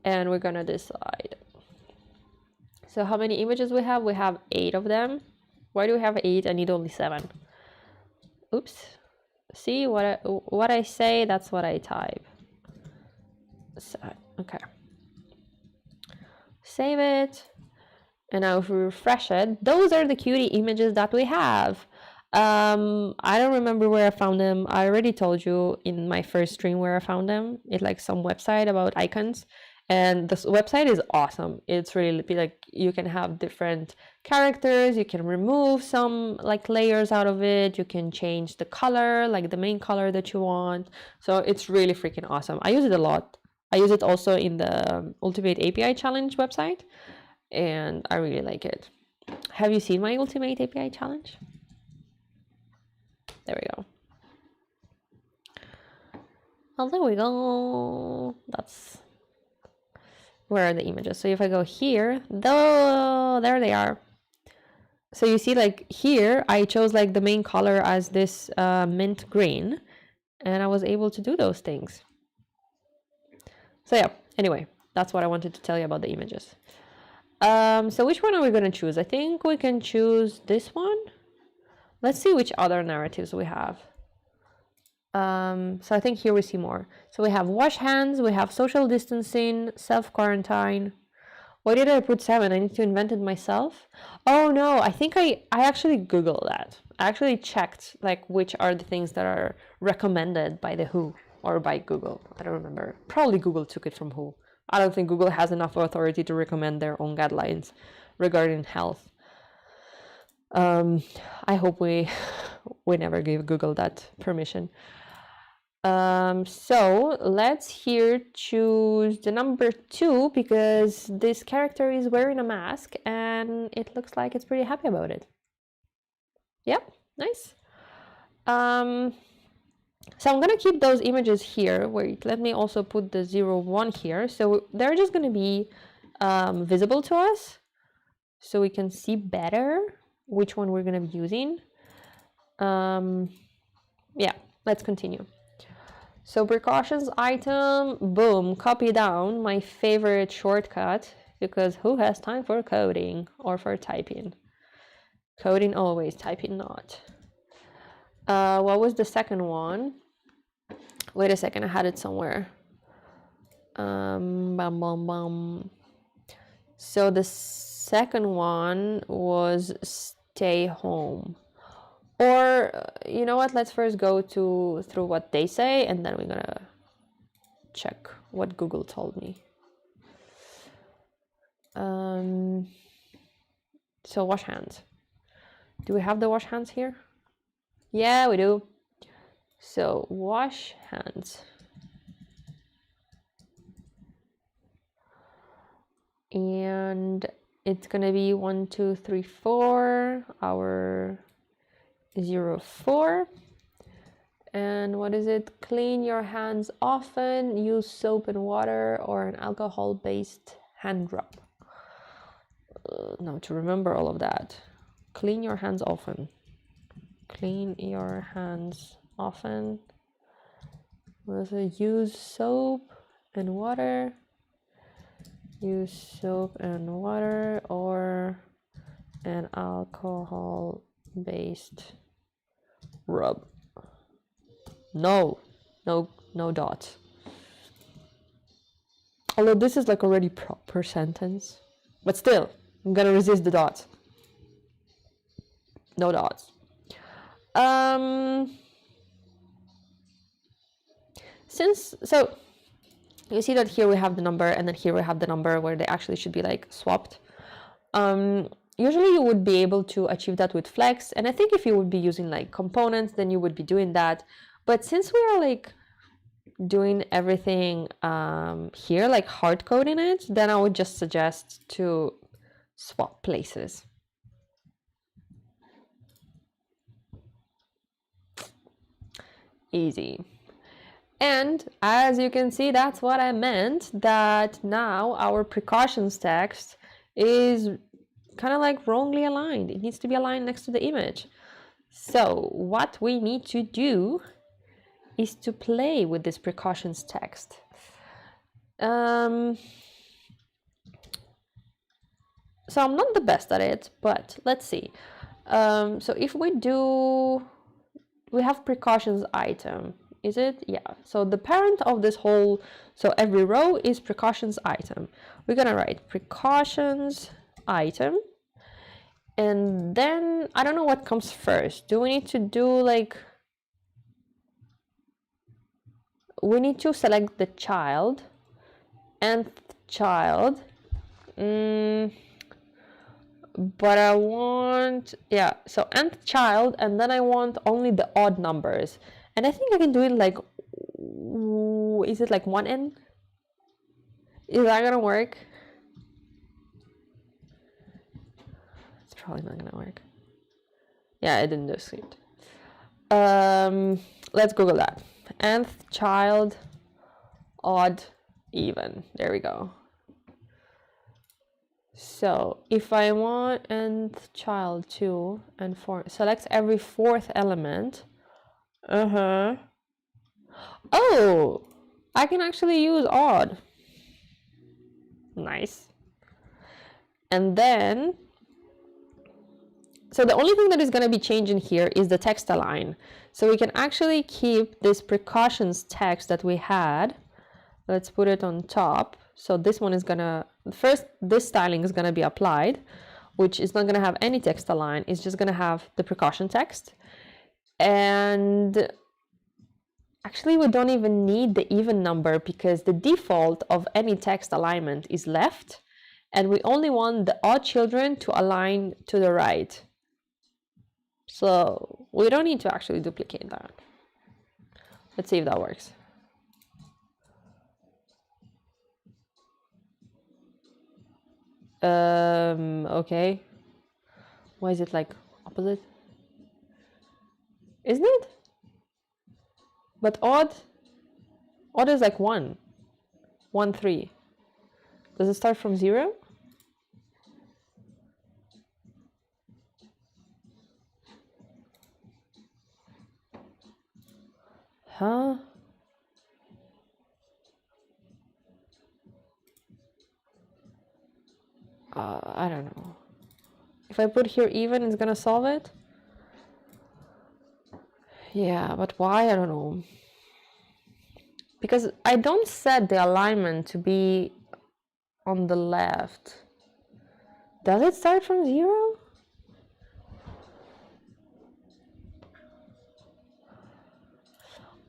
And we're going to decide. So how many images we have? We have 8 of them. Why do we have 8? I need only 7. Oops. See what I say, that's what I type. So, okay. Save it. And now if we refresh it, those are the cutie images that we have. I don't remember where I found them. I already told you in my first stream where I found them. It's like some website about icons. And this website is awesome. It's really like you can have different characters. You can remove some like layers out of it. You can change the color, like the main color that you want. So it's really freaking awesome. I use it a lot. I use it also in the Ultimate API Challenge website. And I really like it. Have you seen my Ultimate API Challenge? There we go. Oh, there we go. That's where are the images. So if I go here, there they are. So you see, like here, I chose like the main color as this mint green, and I was able to do those things. So yeah, anyway, that's what I wanted to tell you about the images. So which one are we going to choose? I think we can choose this one. Let's see which other narratives we have. So I think here we see more. So we have wash hands, we have social distancing, self-quarantine. Why did I put 7? I need to invent it myself? Oh no, I think I actually Googled that. I actually checked like which are the things that are recommended by the WHO or by Google. I don't remember. Probably Google took it from WHO. I don't think Google has enough authority to recommend their own guidelines regarding health. I hope we never give Google that permission. So let's here choose the number 2 because this character is wearing a mask and it looks like it's pretty happy about it. Yep, nice. So I'm gonna keep those images here. Wait, let me also put the 0, 1 here. So they're just gonna be visible to us so we can see better which one we're gonna be using. Yeah, let's continue. So precautions item, boom, copy down, my favorite shortcut, because who has time for coding or for typing? Coding always, typing not. What was the second one? Wait a second, I had it somewhere. So the second one was stay home. Or, you know what, let's first go through what they say, and then we're gonna check what Google told me. So wash hands. Do we have the wash hands here? Yeah, we do. So wash hands. And it's gonna be 1, 2, 3, 4, our 0, 4. And what is it? Clean your hands often, use soap and water or an alcohol-based hand rub. Now to remember all of that. Clean your hands often. Clean your hands often. Use soap and water. Use soap and water or an alcohol-based rub. No dots. Although this is like already proper sentence, but still, I'm gonna resist the dots. No dots. So you see that here we have the number and then here we have the number where they actually should be like swapped. Usually you would be able to achieve that with Flex, and I think if you would be using like components, then you would be doing that. But since we are like doing everything here, like hard coding it, then I would just suggest to swap places. Easy. And as you can see, that's what I meant, that now our precautions text is kind of like wrongly aligned. It needs to be aligned next to the image. So what we need to do is to play with this precautions text. So I'm not the best at it, but let's see. So if we have precautions item. Is it? Yeah. So the parent of this whole, so every row is precautions item. We're gonna write precautions item. And then I don't know what comes first. Do we need to do like, we need to select the child, nth child. But I want, yeah, so nth child, and then I want only the odd numbers. And I think I can do it like, is it like 1n? Is that gonna work? It's probably not gonna work. Yeah, I didn't do script. Let's Google that. Nth child, odd, even. There we go. So if I want nth child 2 and 4, select every fourth element. Oh, I can actually use odd. Nice. And then, so the only thing that is going to be changing here is the text align. So we can actually keep this precautions text that we had. Let's put it on top. So this one is going to first this styling is going to be applied, which is not going to have any text align. It's just going to have the precaution text. And actually, we don't even need the even number because the default of any text alignment is left, and we only want the odd children to align to the right. So we don't need to actually duplicate that. Let's see if that works. Okay. Why is it like opposite? Isn't it? But odd is like 1, 1, 3. Does it start from 0? Huh? I don't know. If I put here even, it's gonna solve it? Yeah, but why? I don't know. Because I don't set the alignment to be on the left. Does it start from 0?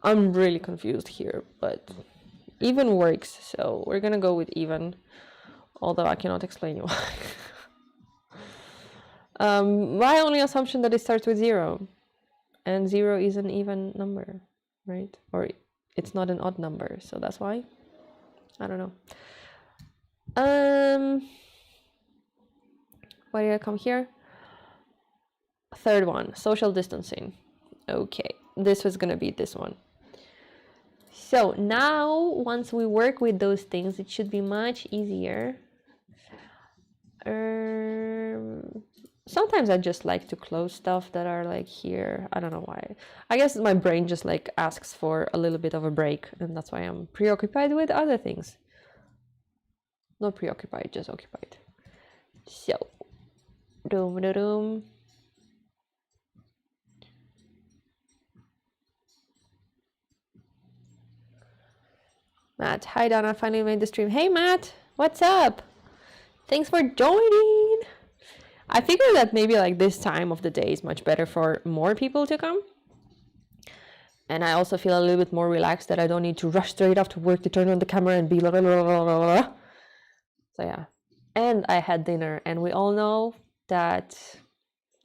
I'm really confused here, but even works, so we're gonna go with even, although I cannot explain you why. My only assumption that it starts with 0, and 0 is an even number, right? Or it's not an odd number, so that's why. I don't know. Why did I come here? Third one, social distancing. Okay, this was gonna be this one. So now, once we work with those things, it should be much easier. Sometimes I just like to close stuff that are like here. I don't know why. I guess my brain just like asks for a little bit of a break, and that's why I'm preoccupied with other things. Not preoccupied, just occupied. So, doom. Matt, hi Donna, finally made the stream. Hey Matt, what's up? Thanks for joining. I figured that maybe like this time of the day is much better for more people to come. And I also feel a little bit more relaxed that I don't need to rush straight after work to turn on the camera and be blah, blah, blah, blah, blah. So yeah. And I had dinner, and we all know that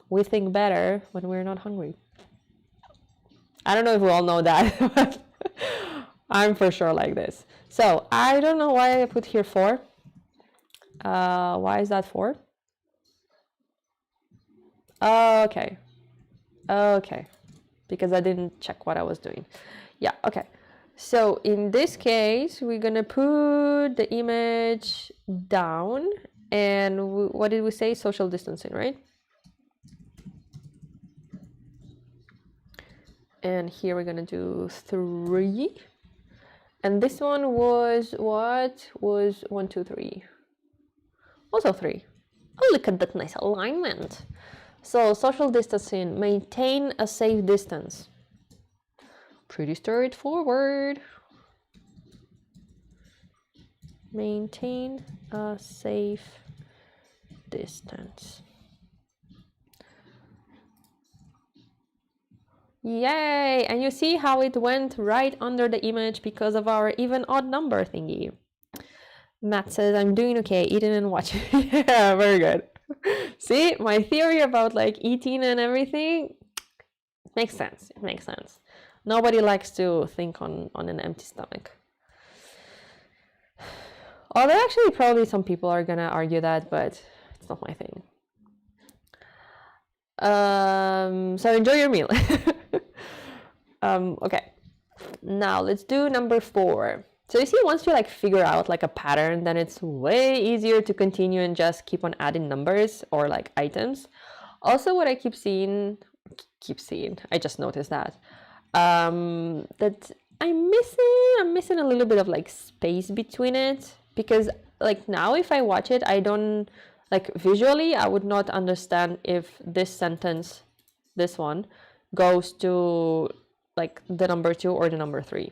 we think better when we're not hungry. I don't know if we all know that, but I'm for sure like this. So I don't know why I put here 4. Why is that 4? Okay. Because I didn't check what I was doing. Yeah, okay. So in this case, we're gonna put the image down, and what did we say? Social distancing, right? And here we're gonna do 3. And this one was what? Was 1, 2, 3. Also 3. Oh, look at that nice alignment. So social distancing, maintain a safe distance. Pretty straightforward. Maintain a safe distance. Yay! And you see how it went right under the image because of our even odd number thingy. Matt says, I'm doing okay, eating and watching. Yeah, very good. See, my theory about like eating and everything makes sense. It makes sense. Nobody likes to think on an empty stomach. Although actually probably some people are gonna argue that, but it's not my thing. So enjoy your meal. Okay, now let's do number 4. So you see, once you like figure out like a pattern, then it's way easier to continue and just keep on adding numbers or like items. Also, what I keep seeing, I just noticed that I'm missing a little bit of like space between it, because like now if I watch it, I don't like visually, I would not understand if this sentence, this one, goes to like the number 2 or the number 3.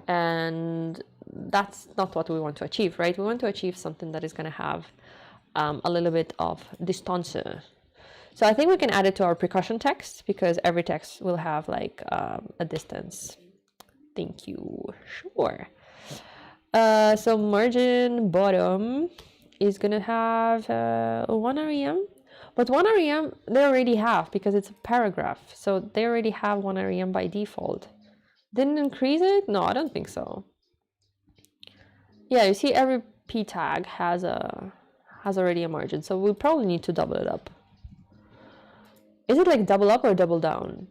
And that's not what we want to achieve, right? We want to achieve something that is going to have a little bit of distance. So I think we can add it to our precaution text, because every text will have like a distance. Thank you. Sure. So margin bottom is going to have 1 rem, but 1 rem they already have, because it's a paragraph. So they already have 1 rem by default. Didn't increase it? No, I don't think so. Yeah, you see every p tag has already a margin, so we probably need to double it up. Is it like double up or double down?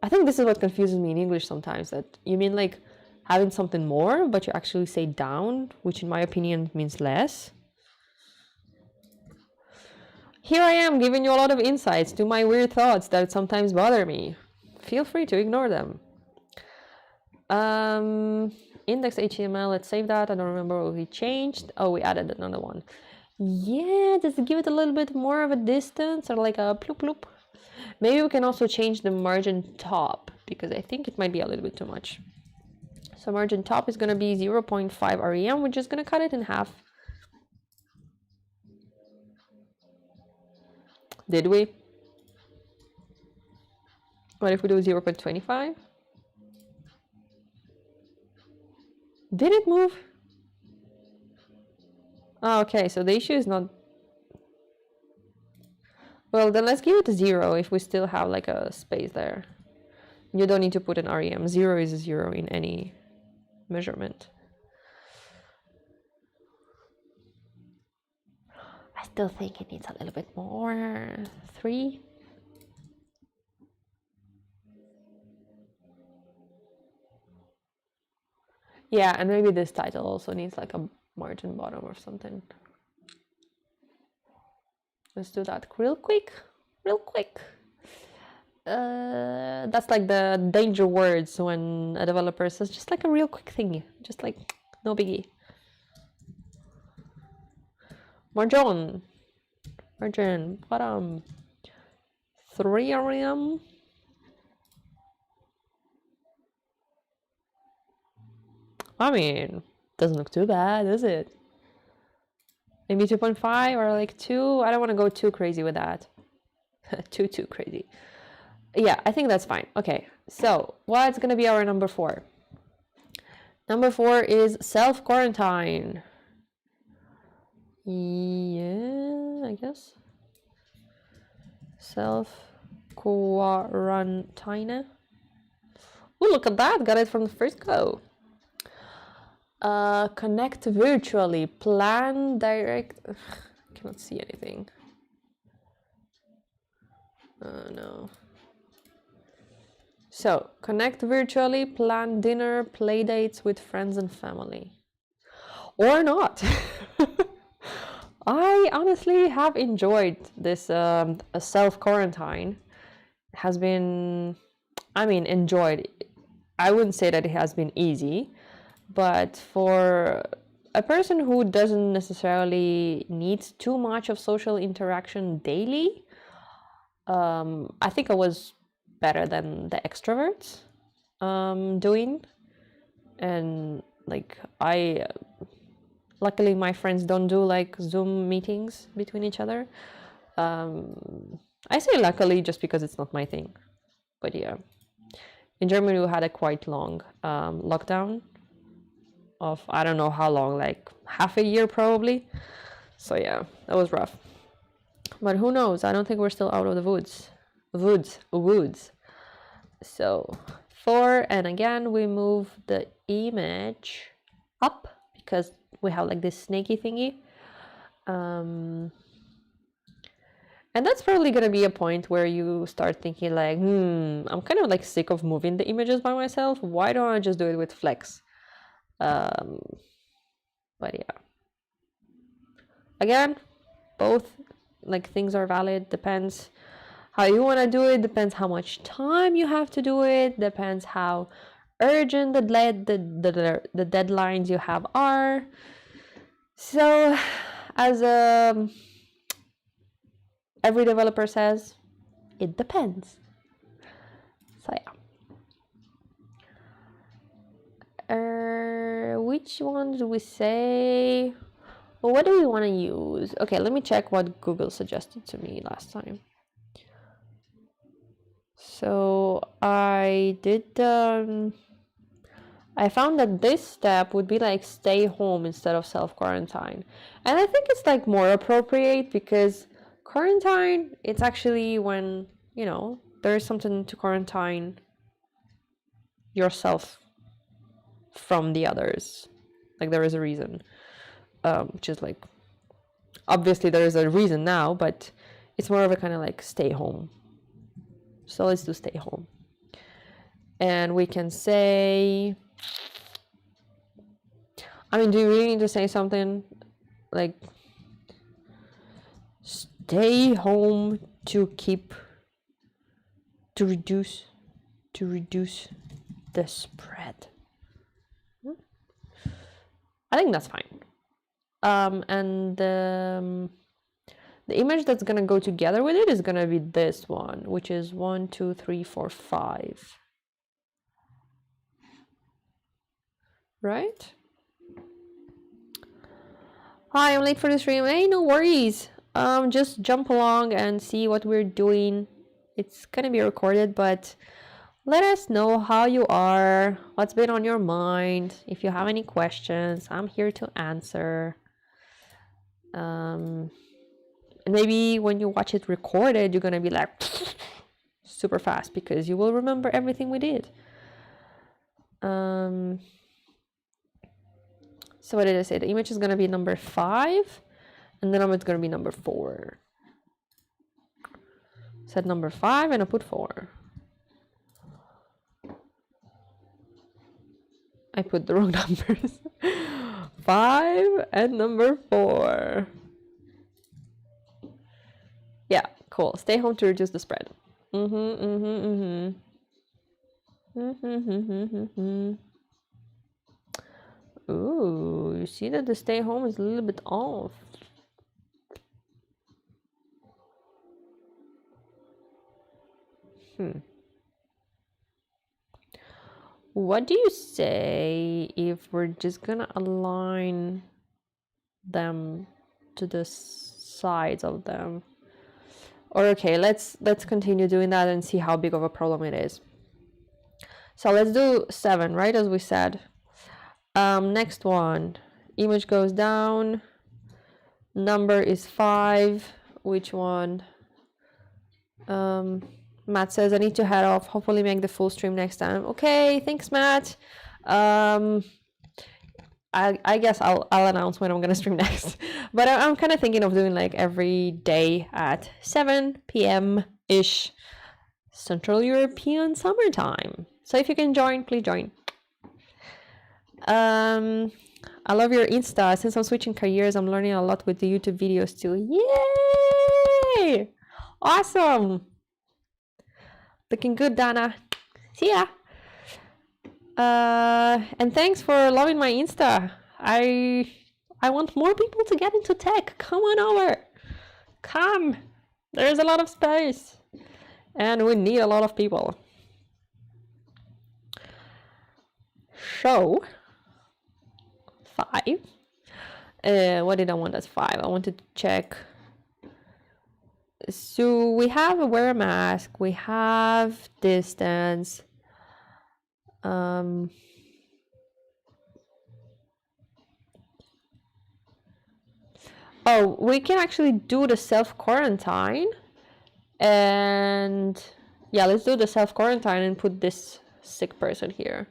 I think this is what confuses me in English sometimes, that you mean like having something more, but you actually say down, which in my opinion means less. Here I am giving you a lot of insights to my weird thoughts that sometimes bother me. Feel free to ignore them. Index HTML, let's save that. I don't remember what we changed. Oh, we added another one. Yeah, just give it a little bit more of a distance, or like a ploop ploop. Maybe we can also change the margin top, because I think it might be a little bit too much. So margin top is going to be 0.5 rem. We're just going to cut it in half. Did we? What if we do 0.25? Did it move? Oh, okay, so the issue is not... Well, then let's give it a 0 if we still have like a space there. You don't need to put an rem. 0 is a 0 in any measurement. I still think it needs a little bit more. 3. Yeah, and maybe this title also needs like a margin bottom or something. Let's do that real quick. That's like the danger words when a developer says just like a real quick thingy, just like no biggie. Margin bottom 3 rem. I mean, doesn't look too bad, is it? Maybe 2.5 or like 2. I don't want to go too crazy with that. too crazy. Yeah, I think that's fine. Okay, so what's gonna be our number 4? Number 4 is self-quarantine. Yeah, I guess. Self-quarantine. Oh, look at that. Got it from the first go. Connect virtually. Plan direct. Ugh, cannot see anything. No. So, connect virtually, plan dinner, play dates with friends and family. Or not. I honestly have enjoyed this self-quarantine. Has been, I mean, enjoyed. I wouldn't say that it has been easy, but for a person who doesn't necessarily need too much of social interaction daily, I think I was better than the extroverts doing. And like luckily my friends don't do like Zoom meetings between each other. I say luckily just because it's not my thing, but yeah. In Germany we had a quite long lockdown of I don't know how long, like half a year probably. So yeah, that was rough. But who knows? I don't think we're still out of the woods. So 4, and again we move the image up because we have like this snaky thingy. And that's probably gonna be a point where you start thinking like, I'm kind of like sick of moving the images by myself. Why don't I just do it with Flex? But yeah. Again, both like things are valid. Depends how you want to do it. Depends how much time you have to do it. Depends how urgent the deadlines you have are. So, as every developer says, it depends. So yeah. Which one do we say? Well, what do we want to use? Okay, let me check what Google suggested to me last time. So I did, I found that this step would be like stay home instead of self-quarantine. And I think it's like more appropriate because quarantine, it's actually when, you know, there's something to quarantine yourself from the others. Like there is a reason, which is like, obviously there is a reason now, but it's more of a kind of like stay home. So let's do stay home. And we can say, I mean, do you really need to say something like stay home to reduce the spread? I think that's fine. And the image that's gonna go together with it is gonna be this one, which is 1, 2, 3, 4, 5. Right? Hi, I'm late for the stream. Hey, no worries. Just jump along and see what we're doing. It's gonna be recorded, but let us know how you are, what's been on your mind. If you have any questions, I'm here to answer. And maybe when you watch it recorded, you're gonna be like super fast because you will remember everything we did. So what did I say? The image is gonna be number 5, and then it's gonna be number 4. Said number 5 and I put 4. I put the wrong numbers. 5 and number 4. Yeah, cool. Stay home to reduce the spread. Ooh, you see that the stay home is a little bit off. What do you say if we're just gonna align them to the sides of them? Or okay, let's continue doing that and see how big of a problem it is. So let's do 7, right, as we said. Next one, image goes down, number is 5. Which one? Matt says I need to head off, hopefully make the full stream next time. Okay, thanks, Matt. I guess I'll announce when I'm gonna stream next. But I'm kind of thinking of doing like every day at 7 p.m. ish Central European summertime. So if you can join, please join. I love your Insta. Since I'm switching careers, I'm learning a lot with the YouTube videos too. Yay! Awesome. Looking good, Dana. See ya. And thanks for loving my Insta. I want more people to get into tech. Come on over. Come. There's a lot of space. And we need a lot of people. So 5. What did I want as 5? I wanted to check. So we have a wear a mask, we have distance. Oh, we can actually do the self-quarantine. And yeah, let's do the self-quarantine and put this sick person here.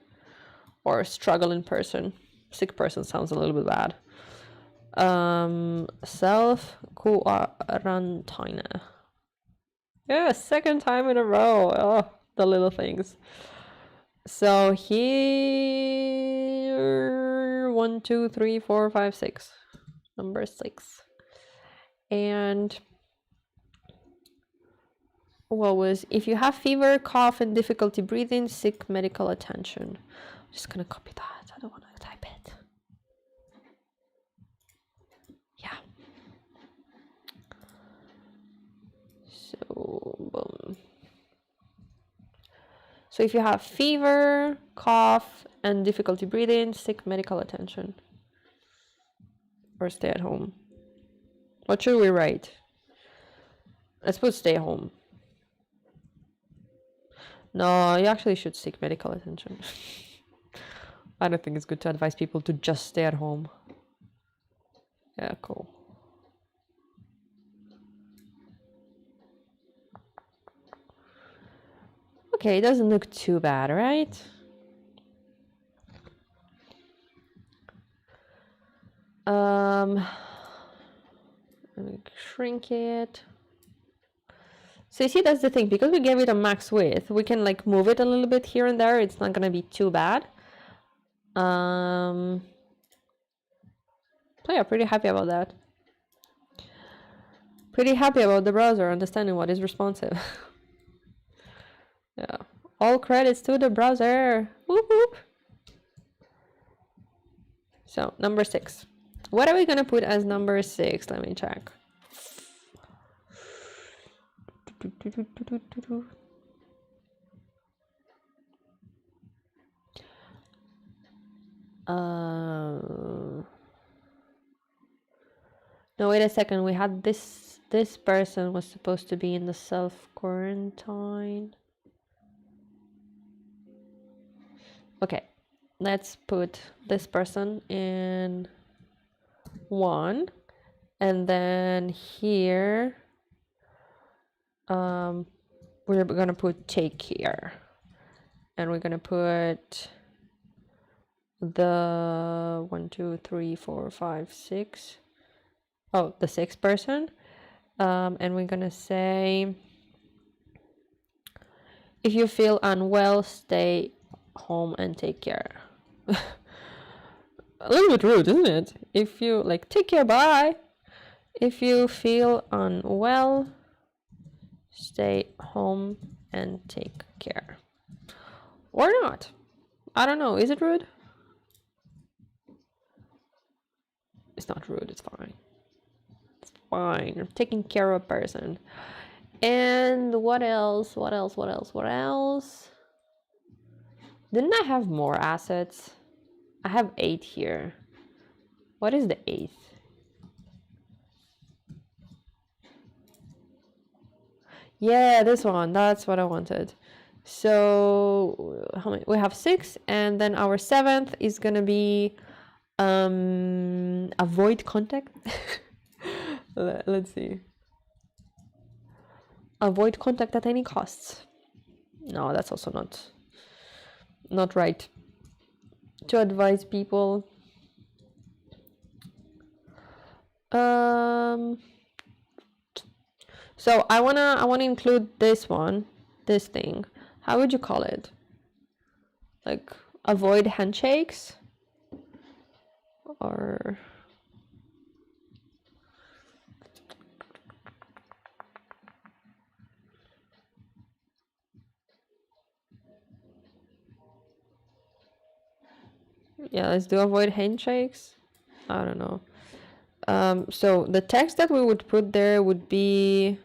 Or struggling person. Sick person sounds a little bit bad. Self-quarantine. Yeah, second time in a row. Oh, the little things. So here 1, 2, 3, 4, 5, 6. Number 6. And what was, if you have fever, cough, and difficulty breathing, seek medical attention. I'm just gonna copy that. I don't want to type it. Yeah. So, boom. So if you have fever, cough, and difficulty breathing, seek medical attention, or stay at home. What should we write? Let's put stay home. No, you actually should seek medical attention. I don't think it's good to advise people to just stay at home. Yeah, cool. Okay, it doesn't look too bad, right? Let me shrink it. So you see, that's the thing, because we gave it a max width, we can like move it a little bit here and there. It's not gonna be too bad. So yeah, pretty happy about that. Pretty happy about the browser understanding what is responsive. Yeah, all credits to the browser. Whoop whoop. So number 6. What are we gonna put as number 6? Let me check. No, wait a second. We had this person was supposed to be in the self-quarantine. Okay, let's put this person in 1, and then here we're gonna put take care, and we're gonna put the 1, 2, 3, 4, 5, 6. Oh, the 6th person, and we're gonna say, if you feel unwell, stay home and take care. A little bit rude, isn't it? If you like, take care, bye. If you feel unwell, stay home and take care. Or not. I don't know. Is it rude? It's not rude. It's fine. It's fine. You're taking care of a person. And what else? What else? What else? What else? Didn't I have more assets? I have 8 here. What is the 8th? Yeah, this one. That's what I wanted. So how many? We have 6, and then our 7th is gonna be avoid contact. Let's see. Avoid contact at any costs. No, that's also not right to advise people. So I wanna include this one, this thing. How would you call it? Like avoid handshakes, or yeah, let's do avoid handshakes. I don't know. So the text that we would put there would be,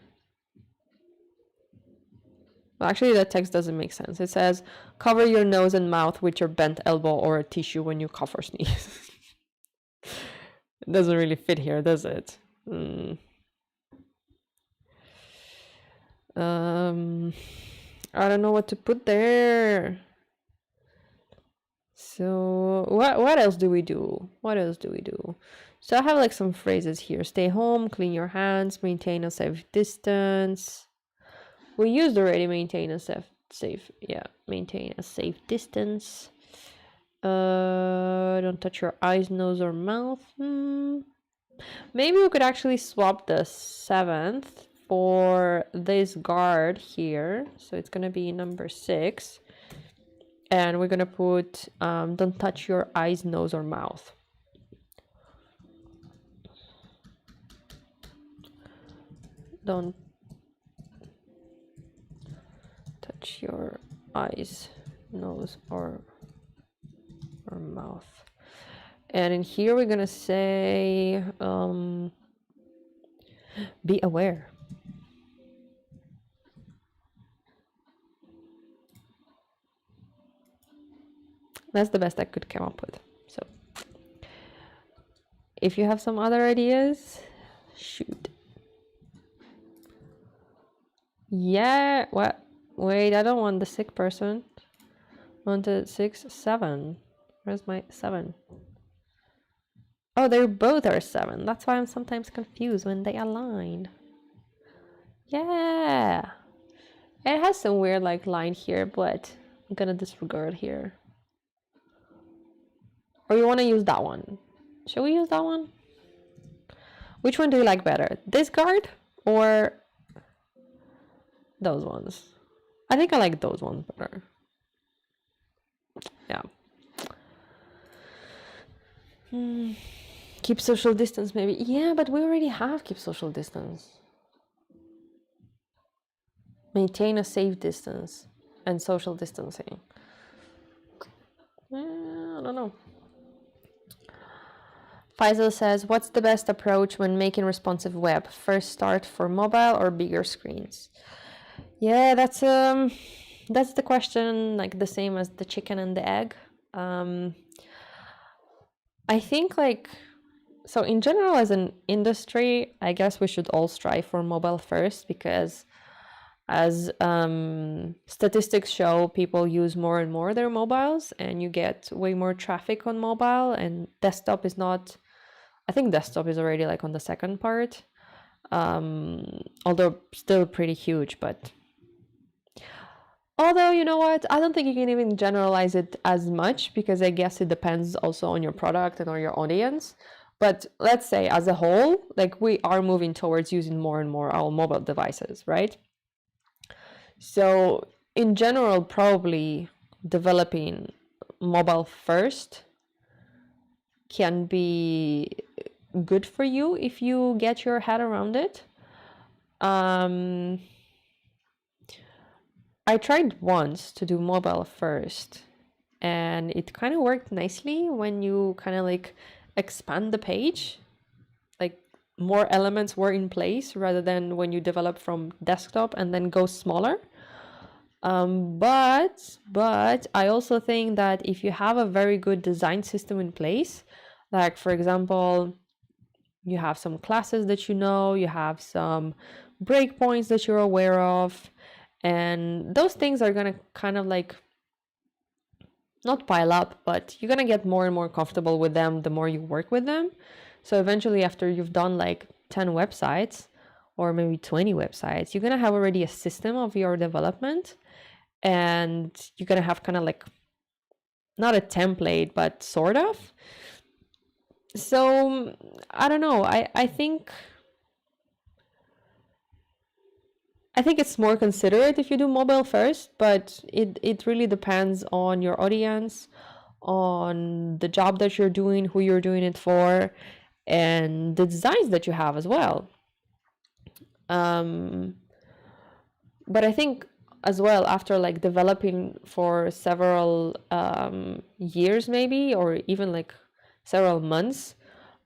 well, actually that text doesn't make sense. It says cover your nose and mouth with your bent elbow or a tissue when you cough or sneeze. It doesn't really fit here, does it? I don't know what to put there. So what else do we do? What else do we do? So I have like some phrases here. Stay home, clean your hands, maintain a safe distance. We used already maintain a maintain a safe distance. Don't touch your eyes, nose, or mouth. Maybe we could actually swap the 7th for this guard here. So it's gonna be number 6. And we're gonna put don't touch your eyes, nose, or mouth. Don't touch your eyes, nose, or mouth. And in here we're gonna say be aware. That's the best I could come up with. So if you have some other ideas, shoot. Yeah, what? Wait, I don't want the sick person. I want the 6, 7. Where's my 7? Oh, they both are 7. That's why I'm sometimes confused when they align. Yeah. It has some weird like line here, but I'm gonna disregard here. Or you want to use that one? Shall we use that one? Which one do you like better? This guard or those ones? I think I like those ones better. Yeah. Keep social distance maybe. Yeah, but we already have keep social distance. Maintain a safe distance and social distancing. I don't know. Faisal says, what's the best approach when making responsive web? First start for mobile or bigger screens? Yeah, that's the question, like the same as the chicken and the egg. I think like, so in general as an industry, I guess we should all strive for mobile first, because as statistics show, people use more and more their mobiles and you get way more traffic on mobile, and desktop is not, I think desktop is already like on the second part, although still pretty huge. But although, you know what, I don't think you can even generalize it as much, because I guess it depends also on your product and on your audience. But let's say as a whole, like we are moving towards using more and more our mobile devices, right? So in general, probably developing mobile first can be good for you if you get your head around it. I tried once to do mobile first, and it kind of worked nicely when you kind of like expand the page, like more elements were in place rather than when you develop from desktop and then go smaller. But I also think that if you have a very good design system in place, like for example, you have some classes that you have some breakpoints that you're aware of, and those things are gonna kind of like not pile up, but you're gonna get more and more comfortable with them the more you work with them. So eventually, after you've done like 10 websites or maybe 20 websites, you're gonna have already a system of your development, and you're gonna have kind of like not a template, but sort of. So I don't know. I think it's more considerate if you do mobile first, but it really depends on your audience, on the job that you're doing, who you're doing it for, and the designs that you have as well. But I think as well, after like developing for several years maybe, or even like several months,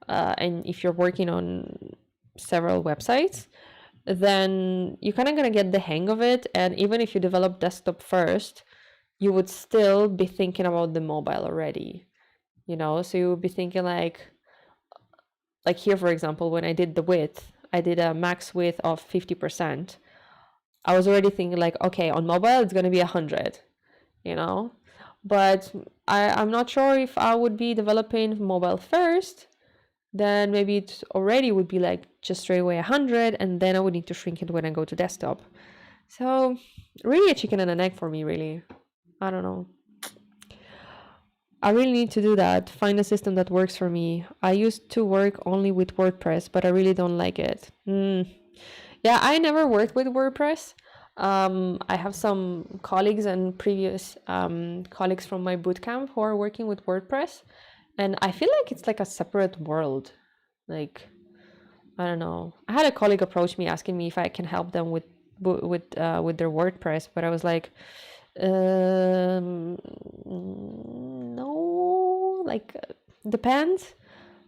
and if you're working on several websites, then you're kind of going to get the hang of it. And even if you develop desktop first, you would still be thinking about the mobile already, you know? So you would be thinking like here, for example, when I did the width, I did a max width of 50%. I was already thinking like, okay, on mobile, it's going to be 100, you know? But I'm not sure if I would be developing mobile first, then maybe it already would be like just straight away 100, and then I would need to shrink it when I go to desktop. So really a chicken and an egg for me, really. I don't know. I really need to do that, find a system that works for me. I used to work only with WordPress, but I really don't like it. Yeah, I never worked with WordPress. I have some colleagues and previous colleagues from my bootcamp who are working with WordPress, and I feel like it's like a separate world. Like, I don't know. I had a colleague approach me asking me if I can help them with their WordPress, but I was like, no, like depends.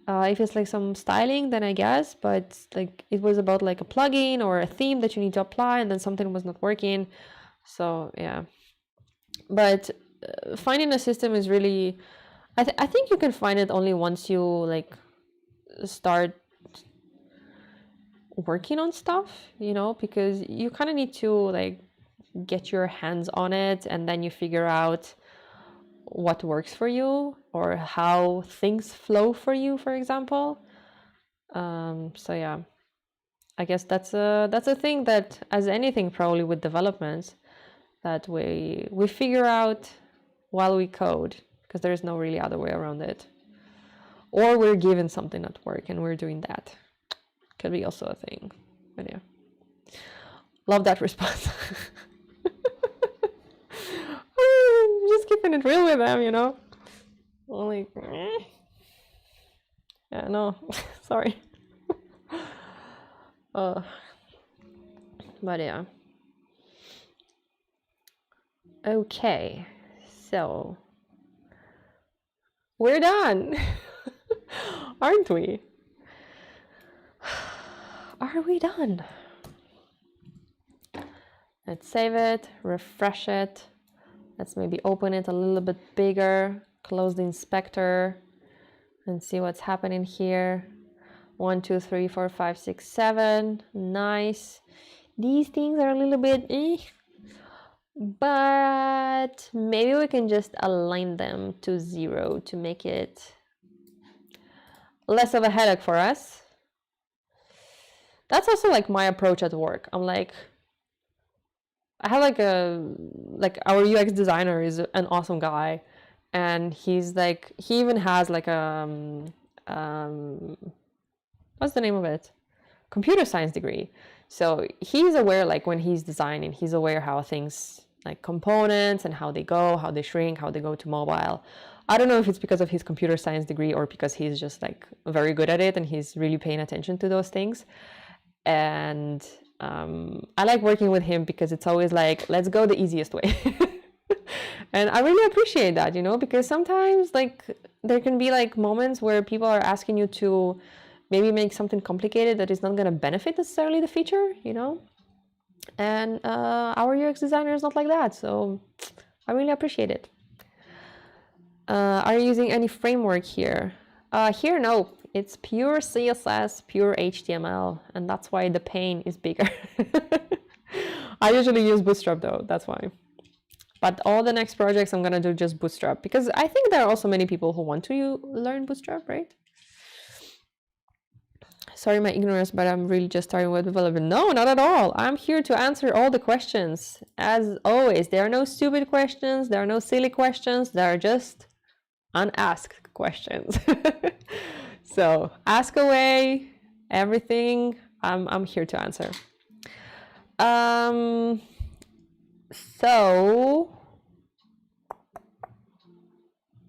If it's like some styling, then I guess, but like it was about like a plugin or a theme that you need to apply, and then something was not working. So yeah, but finding a system is really, I think you can find it only once you like start working on stuff, you know, because you kind of need to like get your hands on it, and then you figure out what works for you or how things flow for you, for example. So yeah, I guess that's a thing that, as anything probably with developments, that we figure out while we code, because there's no really other way around it. Or we're given something at work and we're doing that. Could be also a thing. But yeah. Love that response. Just keeping it real with them, you know? Like, yeah, no, sorry. But yeah. Okay, so we're done. Aren't we? Are we done? Let's save it, refresh it. Let's maybe open it a little bit bigger, close the inspector, and see what's happening here. 1, 2, 3, 4, 5, 6, 7. Nice. These things are a little bit but maybe we can just align them to 0 to make it less of a headache for us. That's also like my approach at work. I'm like, I have like our UX designer is an awesome guy, and he's like, he even has like what's the name of it? Computer science degree. So he's aware, like when he's designing, he's aware how things like components and how they go, how they shrink, how they go to mobile. I don't know if it's because of his computer science degree or because he's just like very good at it and he's really paying attention to those things. And I like working with him because it's always like, let's go the easiest way. And I really appreciate that, you know, because sometimes like there can be like moments where people are asking you to maybe make something complicated that is not going to benefit necessarily the feature, you know. And our UX designer is not like that, so I really appreciate it. Are you using any framework here? Here, no. It's pure CSS, pure HTML, and that's why the pain is bigger. I usually use Bootstrap though, that's why. But all the next projects I'm gonna do just Bootstrap, because I think there are also many people who want to learn Bootstrap, right? Sorry my ignorance, but I'm really just starting web development. No, not at all. I'm here to answer all the questions. As always, there are no stupid questions, there are no silly questions, there are just unasked questions. So ask away, everything. I'm here to answer. So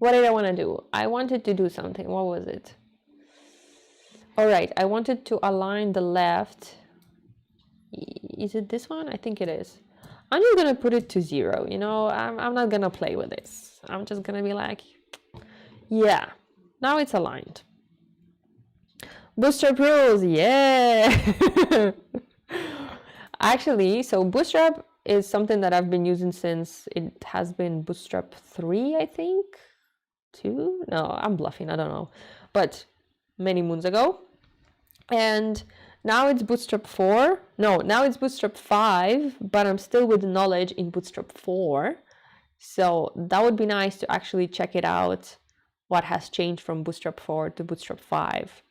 what did I want to do? I wanted to do something. What was it? All right, I wanted to align the left. Is it this one? I think it is. I'm just gonna put it to 0. You know, I'm not gonna play with this. I'm just gonna be like, yeah, now it's aligned. Bootstrap rules, yeah. Actually, so Bootstrap is something that I've been using since it has been Bootstrap 3, I think. 2? No, I'm bluffing, I don't know. But many moons ago. And now it's Bootstrap 4. No, now it's Bootstrap 5, but I'm still with knowledge in Bootstrap 4. So that would be nice to actually check it out, what has changed from Bootstrap 4 to Bootstrap 5.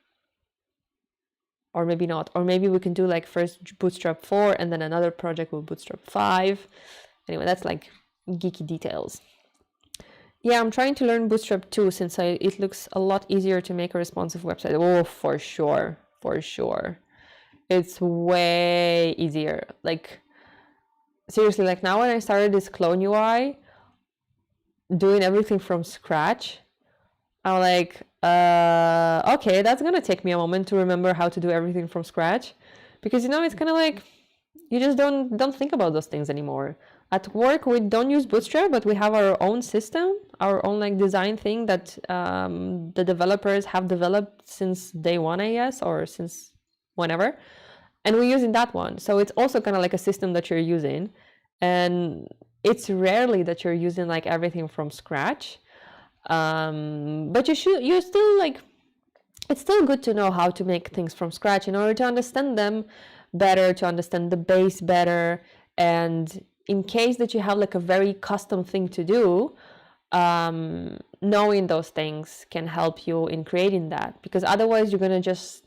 Or maybe not. Or maybe we can do like first Bootstrap 4 and then another project with Bootstrap 5. Anyway, that's like geeky details. Yeah, I'm trying to learn Bootstrap 2 since it looks a lot easier to make a responsive website. Oh, for sure. For sure. It's way easier. Like, seriously, like now when I started this clone UI, doing everything from scratch, I'm like, okay, that's gonna take me a moment to remember how to do everything from scratch, because you know it's kind of like you just don't think about those things anymore. At work, we don't use Bootstrap, but we have our own system, our own like design thing that the developers have developed since day one, I guess, or since whenever, and we're using that one. So it's also kind of like a system that you're using, and it's rarely that you're using like everything from scratch. But you're still like, it's still good to know how to make things from scratch in order to understand them better, to understand the base better. And in case that you have like a very custom thing to do, knowing those things can help you in creating that, because otherwise you're going to just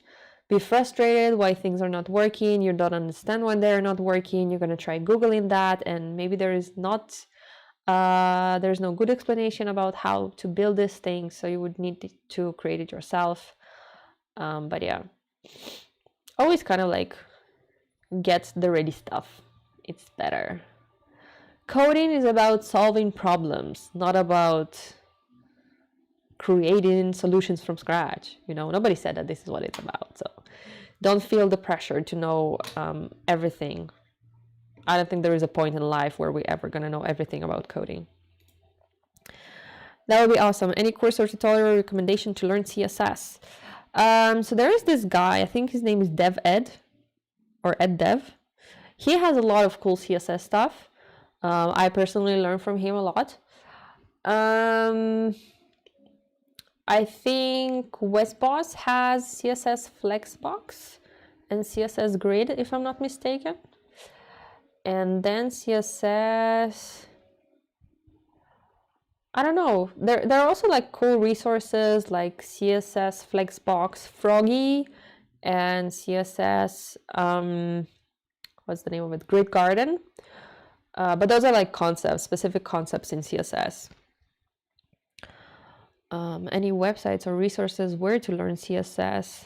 be frustrated why things are not working. You don't understand when they're not working. You're going to try Googling that, and maybe there's no good explanation about how to build this thing, so you would need to create it yourself. But yeah, always kind of like get the ready stuff. It's better. Coding is about solving problems, not about creating solutions from scratch. You know, nobody said that this is what it's about. So don't feel the pressure to know everything. I don't think there is a point in life where we're ever going to know everything about coding. That would be awesome. Any course or tutorial recommendation to learn CSS? So there is this guy, I think his name is DevEd or EdDev. He has a lot of cool CSS stuff. I personally learned from him a lot. I think Westboss has CSS Flexbox and CSS Grid, if I'm not mistaken. And then CSS, I don't know. There are also like cool resources like CSS Flexbox Froggy and CSS, what's the name of it? Grid Garden. But those are like concepts, specific concepts in CSS. Any websites or resources where to learn CSS?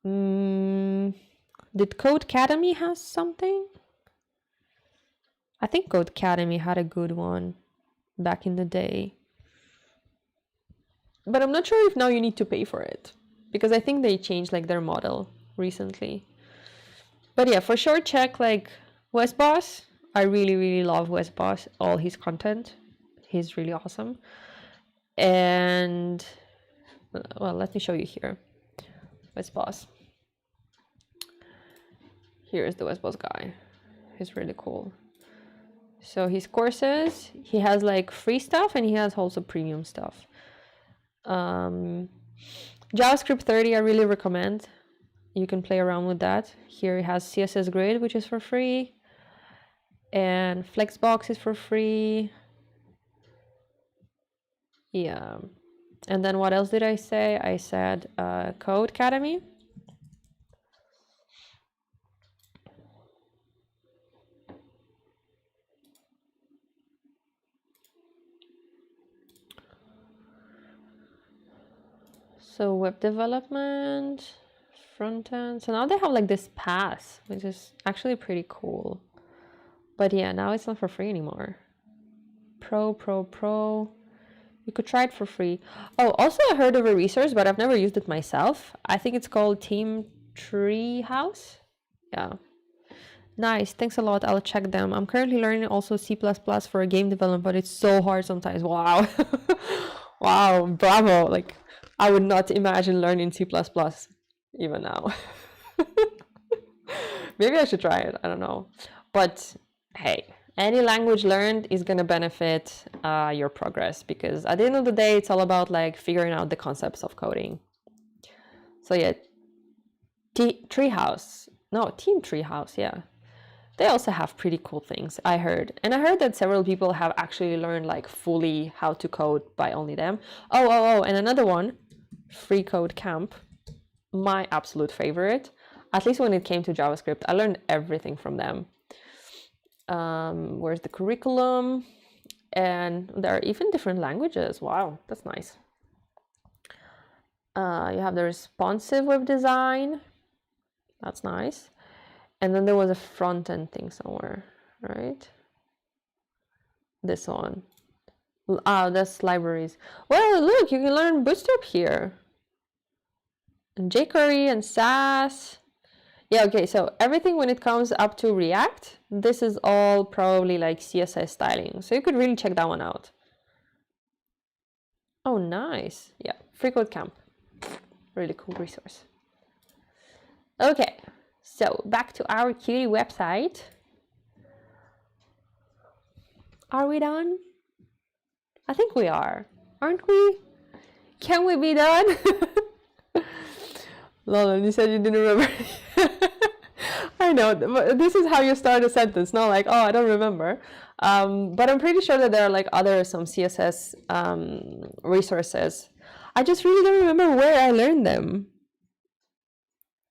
Did Codecademy have something? I think Codecademy had a good one back in the day. But I'm not sure if now you need to pay for it, because I think they changed like their model recently. But yeah, for sure check like Westboss. I really, really love Westboss, all his content. He's really awesome. And well, let me show you here. Westboss. Here's the Westboss guy. He's really cool. So his courses, he has like free stuff and he has also premium stuff. JavaScript 30 I really recommend. You can play around with that. Here he has CSS Grid, which is for free. And Flexbox is for free. Yeah. And then what else did I say? I said Codecademy. So web development, front end. So now they have like this pass, which is actually pretty cool. But yeah, now it's not for free anymore. Pro. You could try it for free. Oh, also I heard of a resource, but I've never used it myself. I think it's called Team Treehouse. Yeah. Nice. Thanks a lot. I'll check them. I'm currently learning also C++ for a game development, but it's so hard sometimes. Wow. Wow. Bravo. Like, I would not imagine learning C++ even now. Maybe I should try it. I don't know. But hey, any language learned is going to benefit your progress, because at the end of the day, it's all about like figuring out the concepts of coding. So yeah, Team Treehouse. Yeah. They also have pretty cool things, I heard. And I heard that several people have actually learned like fully how to code by only them. Oh, and another one, Free Code Camp, my absolute favorite. At least when it came to JavaScript, I learned everything from them. Where's the curriculum? And there are even different languages. Wow, that's nice. You have the responsive web design. That's nice. And then there was a front end thing somewhere, right? This one. That's libraries. Well, look, you can learn Bootstrap here. And jQuery and Sass. Yeah, okay, so everything when it comes up to React, this is all probably like CSS styling. So you could really check that one out. Oh, nice. Yeah, Free Code Camp. Really cool resource. Okay, so back to our cutie website. Are we done? I think we are, aren't we? Can we be done? Lolan, you said you didn't remember. I know, but this is how you start a sentence, not like, oh, I don't remember. But I'm pretty sure that there are like some CSS resources. I just really don't remember where I learned them.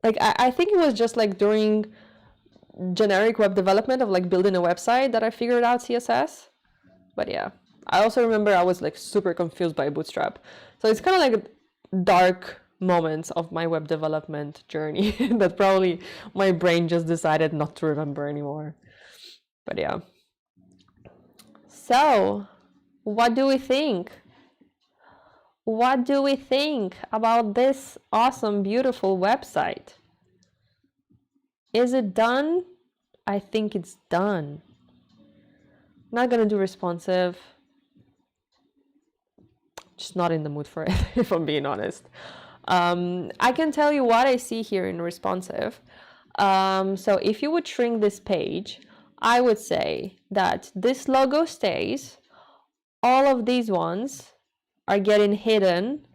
Like, I think it was just like during generic web development of like building a website that I figured out CSS. But yeah, I also remember I was like super confused by Bootstrap. So it's kind of like dark moments of my web development journey that probably my brain just decided not to remember anymore. But yeah. So, what do we think? What do we think about this awesome, beautiful website? Is it done? I think it's done. I'm not gonna do responsive. Just not in the mood for it, if I'm being honest. I can tell you what I see here in responsive. So if you would shrink this page, I would say that this logo stays. All of these ones are getting hidden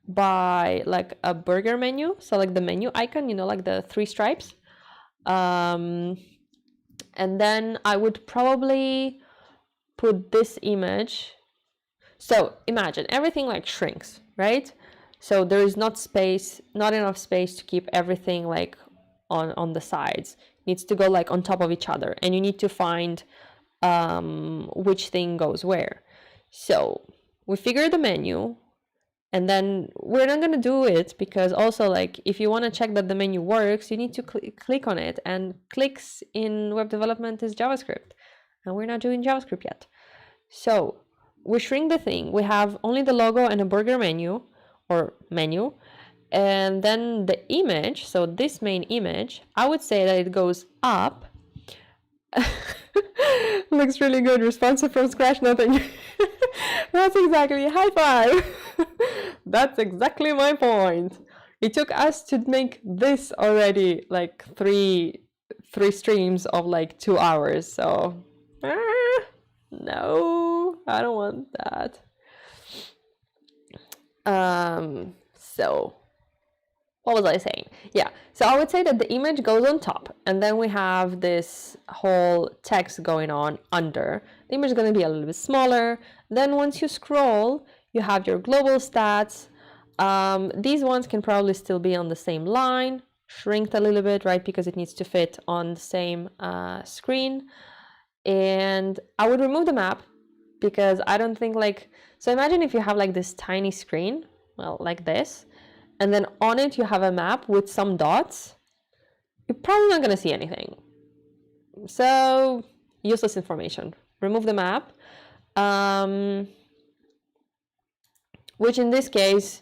by like a burger menu. So like the menu icon, you know, like the 3 stripes. And then I would probably put this image. So imagine everything like shrinks, right? So there is not enough space to keep everything like on the sides. It needs to go like on top of each other, and you need to find which thing goes where. So we figure the menu, and then we're not going to do it because also like if you want to check that the menu works, you need to click on it, and clicks in web development is JavaScript, and we're not doing JavaScript yet. So we shrink the thing. We have only the logo and a burger menu, and then the image, so this main image, I would say that it goes up. Looks really good. Responsive from scratch, nothing. That's exactly, high five. That's exactly my point. It took us to make this already like three streams of like 2 hours, so no, I don't want that. So what was I saying? Yeah, so I would say that the image goes on top, and then we have this whole text going on under. The image is going to be a little bit smaller. Then once you scroll, you have your global stats. These ones can probably still be on the same line, shrinked a little bit, right, because it needs to fit on the same screen. And I would remove the map because I don't think like, so imagine if you have like this tiny screen, well, like this, and then on it you have a map with some dots, you're probably not going to see anything. So useless information. Remove the map, which in this case,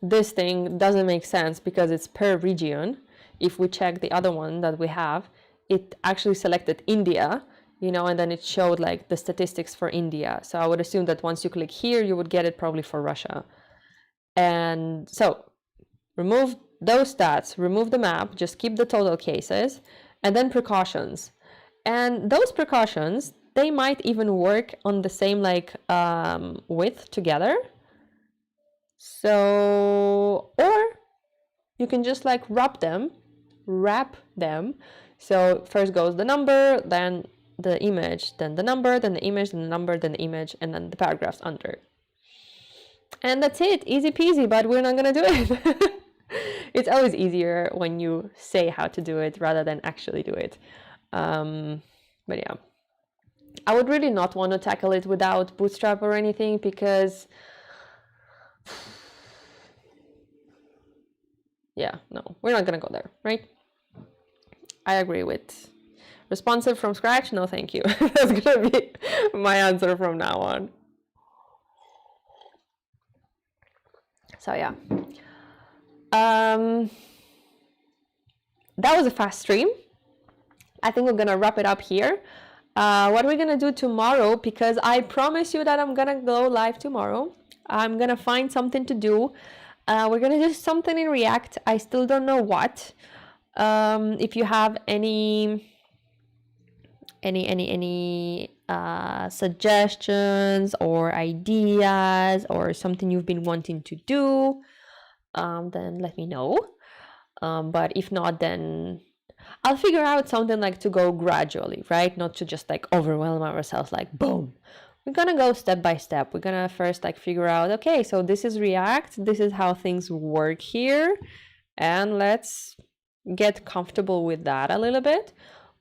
this thing doesn't make sense because it's per region. If we check the other one that we have, it actually selected India, you know, and then it showed like the statistics for India. So I would assume that once you click here, you would get it probably for Russia. And so remove those stats, remove the map, just keep the total cases, and then precautions. And those precautions, they might even work on the same like width together. So, or you can just like wrap them. So first goes the number, then the image, then the number, then the image, then the number, then the image, and then the paragraphs under. And that's it, easy peasy, but we're not gonna do it. It's always easier when you say how to do it rather than actually do it. But yeah, I would really not want to tackle it without Bootstrap or anything because yeah, no, we're not gonna go there, right? I agree with responsive from scratch, no thank you. That's gonna be my answer from now on. So yeah, that was a fast stream. I think we're gonna wrap it up here. What we're gonna do tomorrow, because I promise you that I'm gonna go live tomorrow, I'm gonna find something to do. We're gonna do something in React. I still don't know what. If you have any suggestions or ideas or something you've been wanting to do, then let me know. But if not, then I'll figure out something like to go gradually, right? Not to just like overwhelm ourselves like boom. We're gonna go step by step. We're gonna first like figure out, okay, so this is React, this is how things work here, and let's get comfortable with that a little bit.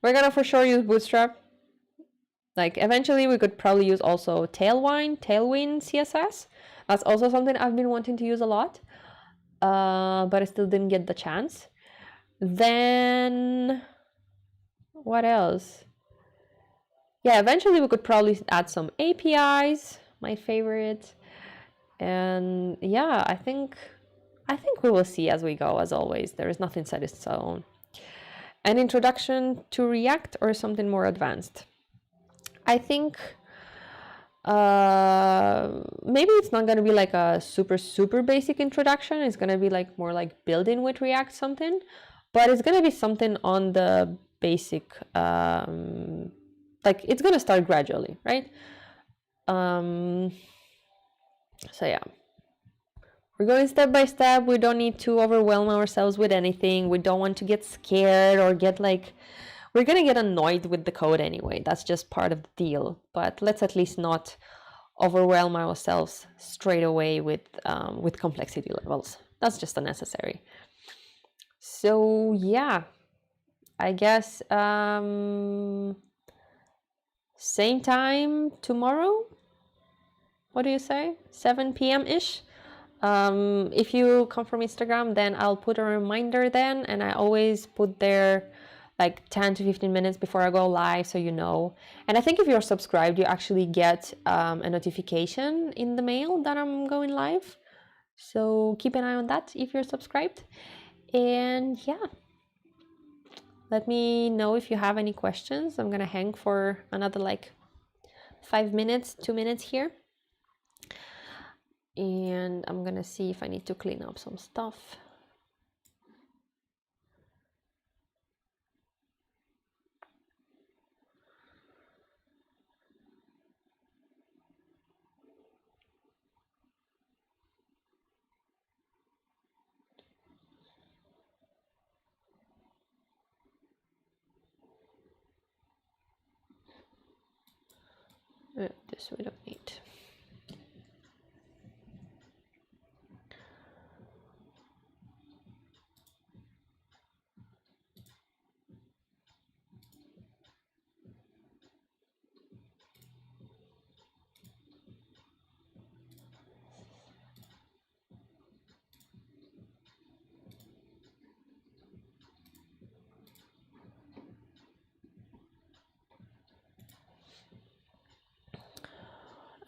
We're gonna for sure use Bootstrap. Like eventually we could probably use also Tailwind CSS. That's also something I've been wanting to use a lot, but I still didn't get the chance. Then what else? Yeah, eventually we could probably add some APIs, my favorite. And yeah, I think we will see as we go, as always. There is nothing set in stone. An introduction to React or something more advanced? I think maybe it's not going to be like a super basic introduction. It's going to be like more like building with React something, but it's going to be something on the basic, like it's going to start gradually, right? So yeah, we're going step by step. We don't need to overwhelm ourselves with anything. We don't want to get scared or get like, we're going to get annoyed with the code anyway. That's just part of the deal. But let's at least not overwhelm ourselves straight away with complexity levels. That's just unnecessary. So yeah, I guess same time tomorrow. What do you say? 7 p.m.-ish? If you come from Instagram, then I'll put a reminder then, and I always put there like 10 to 15 minutes before I go live, so you know. And I think if you're subscribed, you actually get a notification in the mail that I'm going live. So keep an eye on that if you're subscribed. And yeah, let me know if you have any questions. I'm gonna hang for another like 5 minutes, 2 minutes here. And I'm gonna see if I need to clean up some stuff. This we don't need.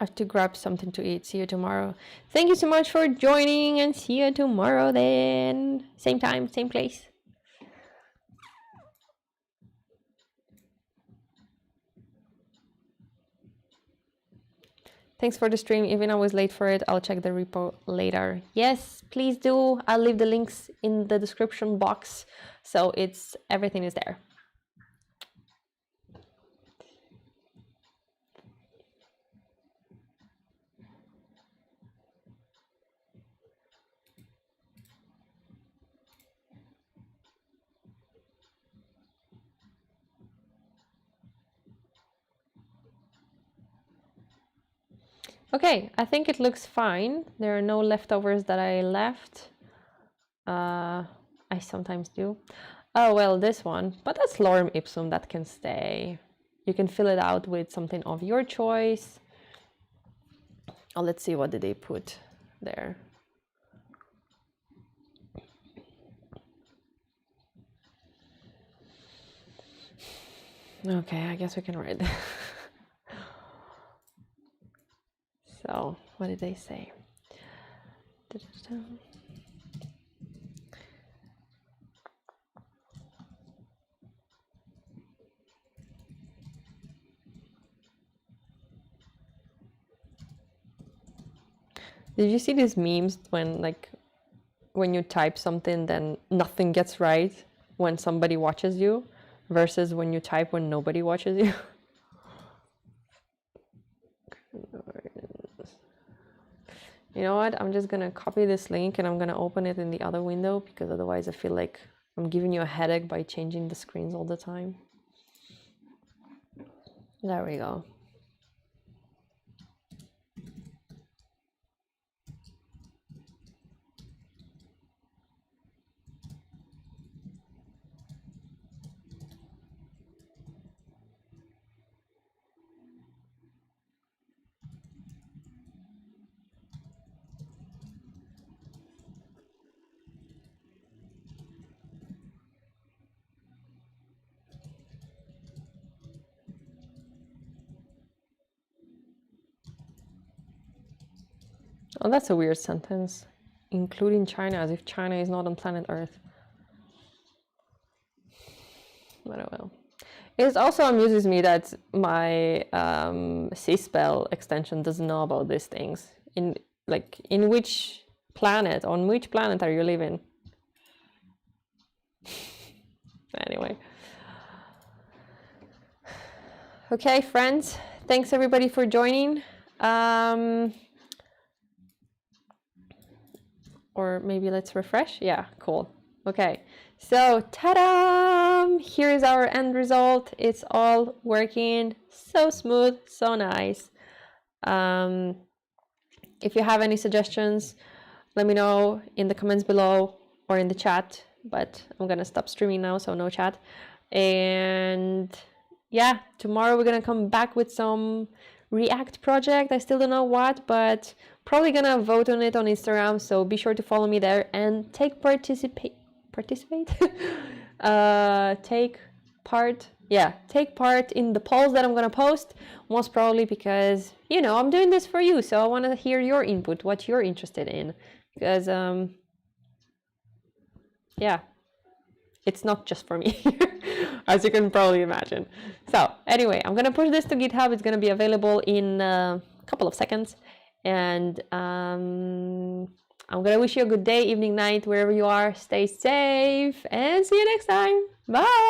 I have to grab something to eat. See you tomorrow. Thank you so much for joining, and see you tomorrow then. Same time, same place. Thanks for the stream. Even I was late for it, I'll check the repo later. Yes, please do. I'll leave the links in the description box, so everything is there. Okay, I think it looks fine. There are no leftovers that I left. I sometimes do. Oh, well, this one. But that's lorem ipsum, that can stay. You can fill it out with something of your choice. Oh, let's see, what did they put there? Okay, I guess we can write. So, what did they say? Did you see these memes when you type something, then nothing gets right when somebody watches you, versus when you type when nobody watches you? You know what? I'm just gonna copy this link and I'm gonna open it in the other window because otherwise I feel like I'm giving you a headache by changing the screens all the time. There we go. Oh, that's a weird sentence. Including China, as if China is not on planet Earth. But oh well. It also amuses me that my cspell extension doesn't know about these things. On which planet are you living? Anyway. Okay, friends. Thanks everybody for joining. Or maybe let's refresh. Yeah, cool. Okay, so ta-da! Here is our end result. It's all working so smooth, so nice. If you have any suggestions, let me know in the comments below or in the chat, but I'm gonna stop streaming now, so no chat. And yeah, tomorrow we're gonna come back with some React project. I still don't know what, but probably gonna vote on it on Instagram, so be sure to follow me there and take part in the polls that I'm gonna post, most probably because, you know, I'm doing this for you, so I want to hear your input, what you're interested in, because yeah, it's not just for me, as you can probably imagine. So anyway, I'm gonna push this to GitHub. It's gonna be available in a couple of seconds, and I'm gonna wish you a good day, evening, night, wherever you are. Stay safe and see you next time. Bye.